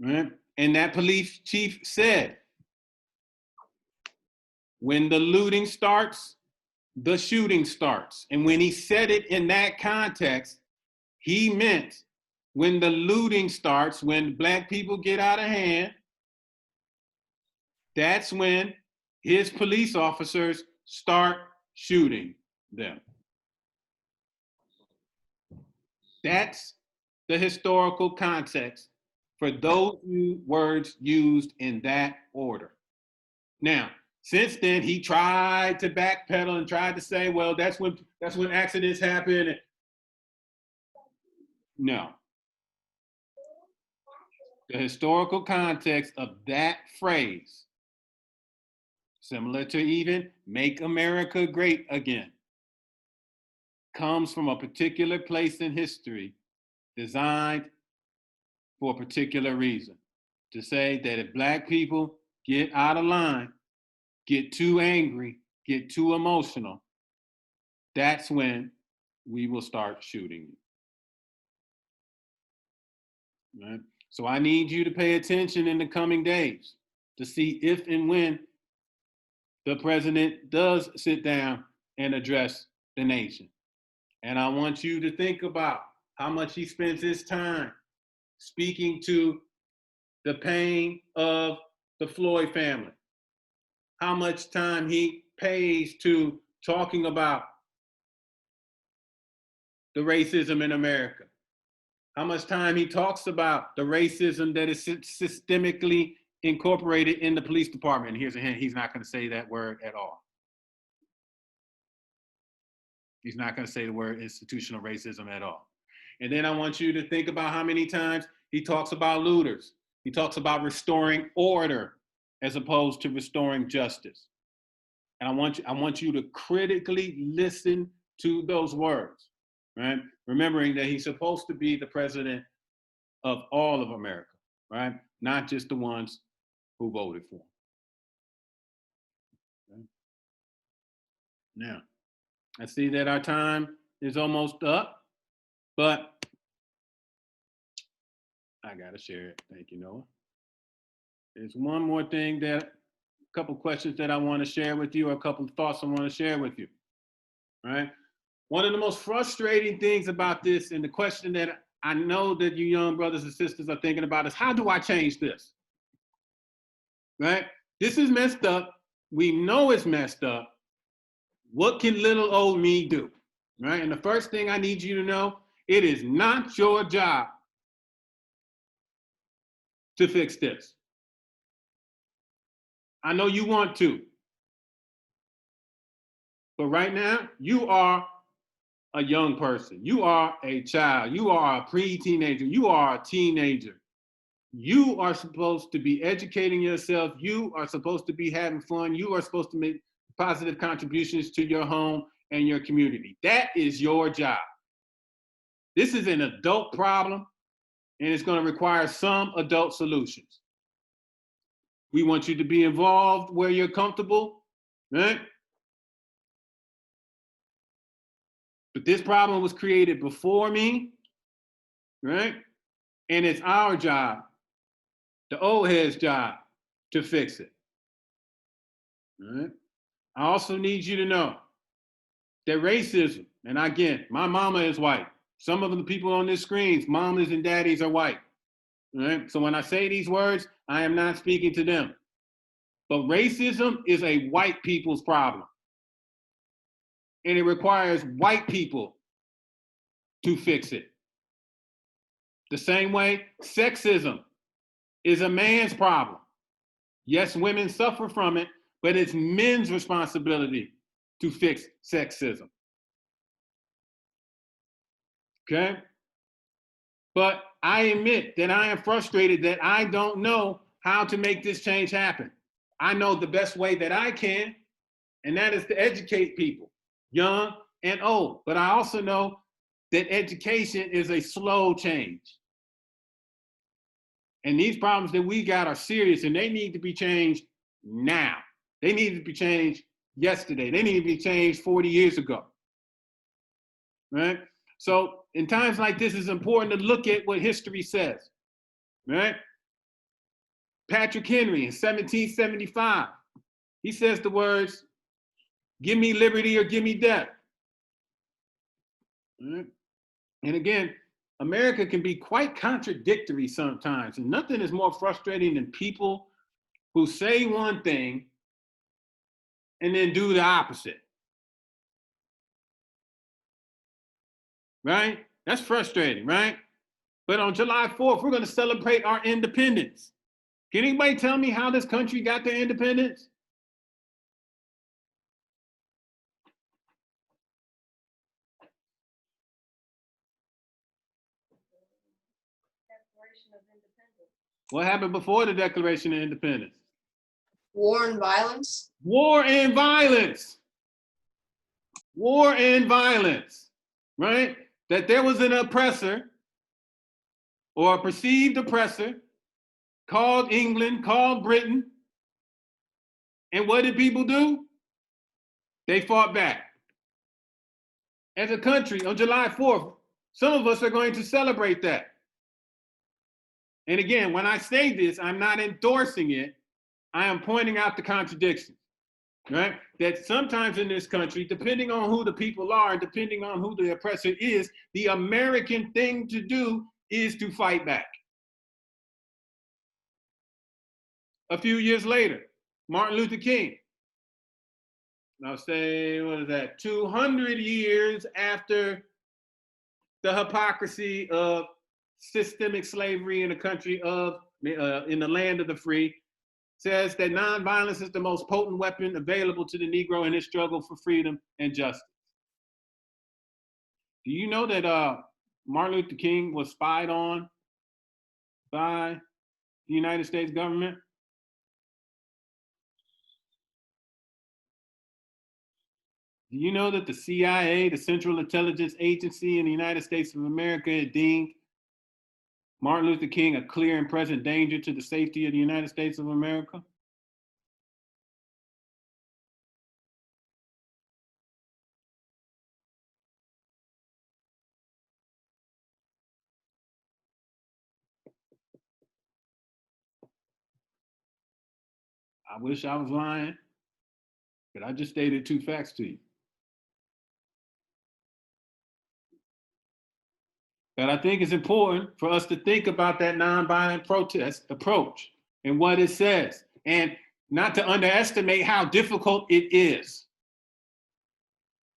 right? And that police chief said, when the looting starts, the shooting starts. And when he said it in that context, he meant when the looting starts, when Black people get out of hand, that's when his police officers start shooting them. That's the historical context for those words used in that order. Now, since then, he tried to backpedal and tried to say, well, that's when accidents happen. No. The historical context of that phrase, similar to even "Make America Great Again," comes from a particular place in history designed for a particular reason. To say that if Black people get out of line, get too angry, get too emotional, that's when we will start shooting you. Right? So I need you to pay attention in the coming days to see if and when the president does sit down and address the nation. And I want you to think about how much he spends his time speaking to the pain of the Floyd family, how much time he pays to talking about the racism in America, how much time he talks about the racism that is systemically incorporated in the police department. And here's a hint, he's not going to say that word at all. He's not going to say the word institutional racism at all. And then I want you to think about how many times he talks about looters. He talks about restoring order as opposed to restoring justice. And I want you to critically listen to those words, right? Remembering that he's supposed to be the president of all of America, right? Not just the ones who voted for him. Okay? Now, I see that our time is almost up, but I gotta share it. Thank you, Noah. There's one more thing a couple questions that I want to share with you, or a couple of thoughts I want to share with you, right? One of the most frustrating things about this, and the question that I know that you young brothers and sisters are thinking about, is how do I change this, right? This is messed up. We know it's messed up. What can little old me do, right? And the first thing I need you to know, it is not your job to fix this. I know you want to, but right now you are a young person. You are a child. You are a pre-teenager. You are a teenager. You are supposed to be educating yourself. You are supposed to be having fun. You are supposed to make positive contributions to your home and your community. That is your job. This is an adult problem, and it's going to require some adult solutions. We want you to be involved where you're comfortable, right? But this problem was created before me, right? And it's our job, the old head's job, to fix it. All right? I also need you to know that racism, and again, my mama is white. Some of the people on this screen, mamas and daddies are white. All right? So when I say these words, I am not speaking to them. But racism is a white people's problem. And it requires white people to fix it. The same way sexism is a man's problem. Yes, women suffer from it, but it's men's responsibility to fix sexism. Okay? But I admit that I am frustrated that I don't know how to make this change happen. I know the best way that I can, and that is to educate people, young and old. But I also know that education is a slow change. And these problems that we got are serious, and they need to be changed now. They need to be changed yesterday. They need to be changed 40 years ago, right? So in times like this, it's important to look at what history says, right? Patrick Henry in 1775, he says the words, "Give me liberty or give me death." Right? And again, America can be quite contradictory sometimes, and nothing is more frustrating than people who say one thing and then do the opposite. Right? That's frustrating, right? But on July 4th, we're going to celebrate our independence. Can anybody tell me how this country got their independence? What happened before the Declaration of Independence? War and violence. War and violence. War and violence, right? That there was an oppressor or a perceived oppressor called England, called Britain. And what did people do? They fought back. As a country, on July 4th, some of us are going to celebrate that. And again, when I say this, I'm not endorsing it. I am pointing out the contradictions, right? That sometimes in this country, depending on who the people are, depending on who the oppressor is, the American thing to do is to fight back. A few years later, Martin Luther King. I'll say, what is that? 200 years after the hypocrisy of systemic slavery in a country of, in the land of the free, says that nonviolence is the most potent weapon available to the Negro in his struggle for freedom and justice. Do you know that Martin Luther King was spied on by the United States government? Do you know that the CIA, the Central Intelligence Agency in the United States of America, had deemed Martin Luther King a clear and present danger to the safety of the United States of America? I wish I was lying, but I just stated two facts to you. But I think it's important for us to think about that nonviolent protest approach and what it says, and not to underestimate how difficult it is,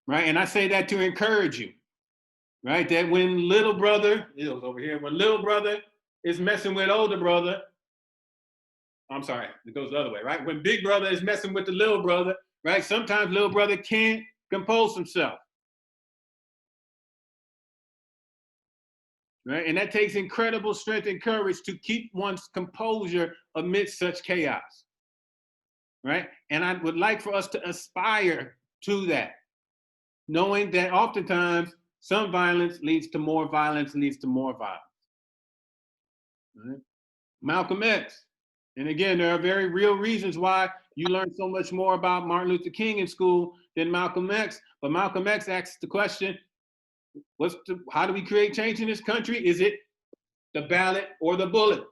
right? And I say that to encourage you, right? That when little brother, it was over here, when little brother is messing with older brother, I'm sorry, it goes the other way, right? When big brother is messing with the little brother, right? Sometimes little brother can't compose himself. Right? And that takes incredible strength and courage to keep one's composure amidst such chaos. Right? And I would like for us to aspire to that, knowing that oftentimes some violence leads to more violence, leads to more violence. Right? Malcolm X. And again, there are very real reasons why you learn so much more about Martin Luther King in school than Malcolm X. But Malcolm X asks the question, how do we create change in this country? Is it the ballot or the bullet?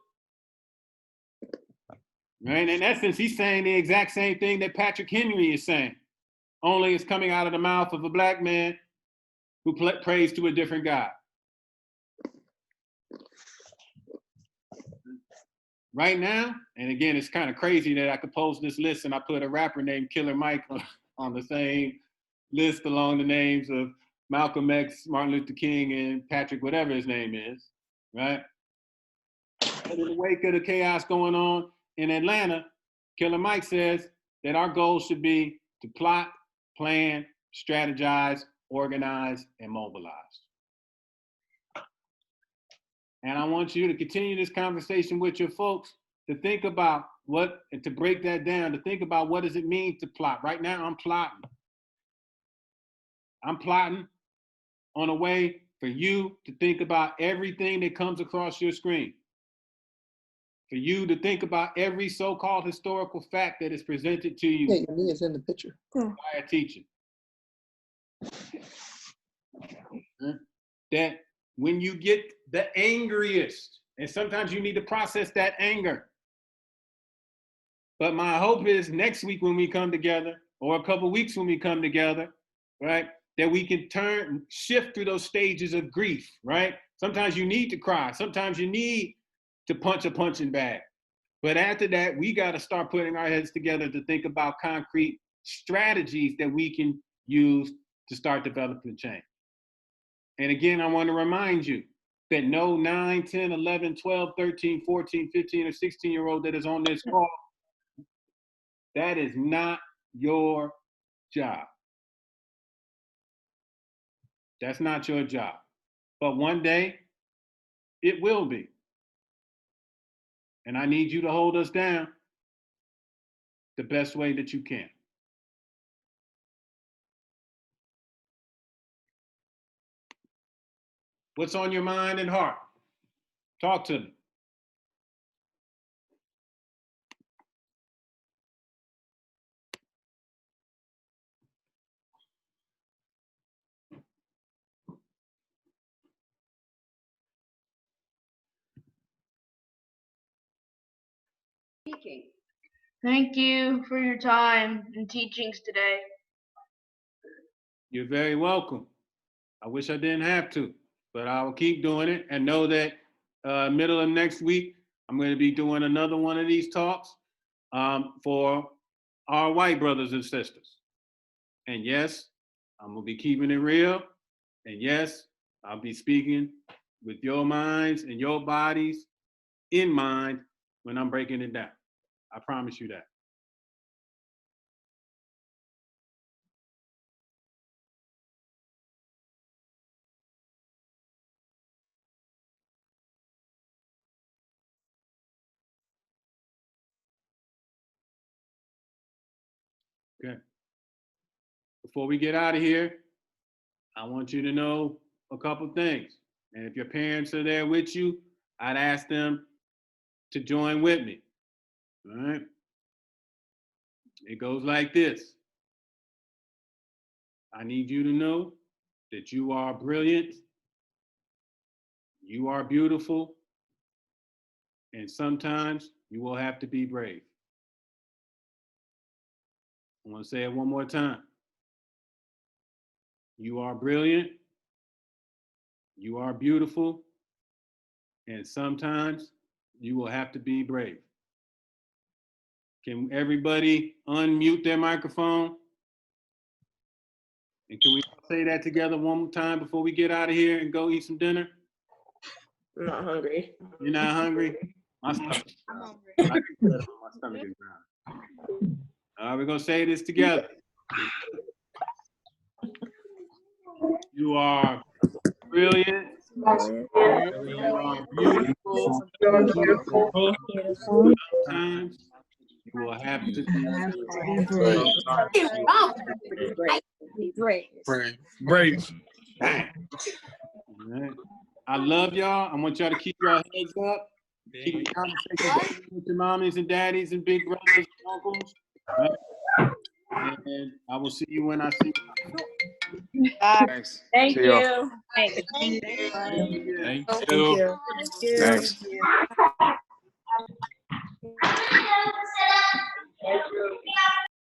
Right? In essence, he's saying the exact same thing that Patrick Henry is saying, only it's coming out of the mouth of a black man who prays to a different God. Right now, and again, it's kind of crazy that I composed this list and I put a rapper named Killer Mike on the same list along the names of Malcolm X, Martin Luther King, and Patrick, whatever his name is, right? But in the wake of the chaos going on in Atlanta, Killer Mike says that our goal should be to plot, plan, strategize, organize, and mobilize. And I want you to continue this conversation with your folks to think about what, and to break that down, to think about what does it mean to plot. Right now, I'm plotting. I'm plotting on a way for you to think about everything that comes across your screen. For you to think about every so-called historical fact that is presented to you. Yeah, your knee is in the picture. By a teacher. That when you get the angriest, and sometimes you need to process that anger. But my hope is next week when we come together, or a couple weeks when we come together, right, that we can shift through those stages of grief, right? Sometimes you need to cry. Sometimes you need to punch a punching bag. But after that, we got to start putting our heads together to think about concrete strategies that we can use to start developing change. And again, I want to remind you that no 9, 10, 11, 12, 13, 14, 15, or 16-year-old that is on this call, that is not your job. That's not your job. But one day, it will be. And I need you to hold us down the best way that you can. What's on your mind and heart? Talk to me. Thank you for your time and teachings today. You're very welcome. I wish I didn't have to, but I will keep doing it and know that middle of next week, I'm going to be doing another one of these talks for our white brothers and sisters. And yes, I'm going to be keeping it real. And yes, I'll be speaking with your minds and your bodies in mind when I'm breaking it down. I promise you that. Okay. Before we get out of here, I want you to know a couple things. And if your parents are there with you, I'd ask them to join with me. All right. It goes like this. I need you to know that you are brilliant, you are beautiful, and sometimes you will have to be brave. I want to say it one more time. You are brilliant, you are beautiful, and sometimes you will have to be brave. Can everybody unmute their microphone? And can we say that together one more time before we get out of here and go eat some dinner? I'm not hungry. You're not hungry? My stomach. My stomach is brown. All right, we're gonna say this together. You are brilliant. You are beautiful. Sometimes you will have to be Brave. Right. I love y'all. I want y'all to keep your heads up. Keep the conversation with your mommies and daddies and big brothers and uncles. Right? And I will see you when I see you. Thanks. Thank See y'all. you. Thank you. Thank you. Thanks. Thank you.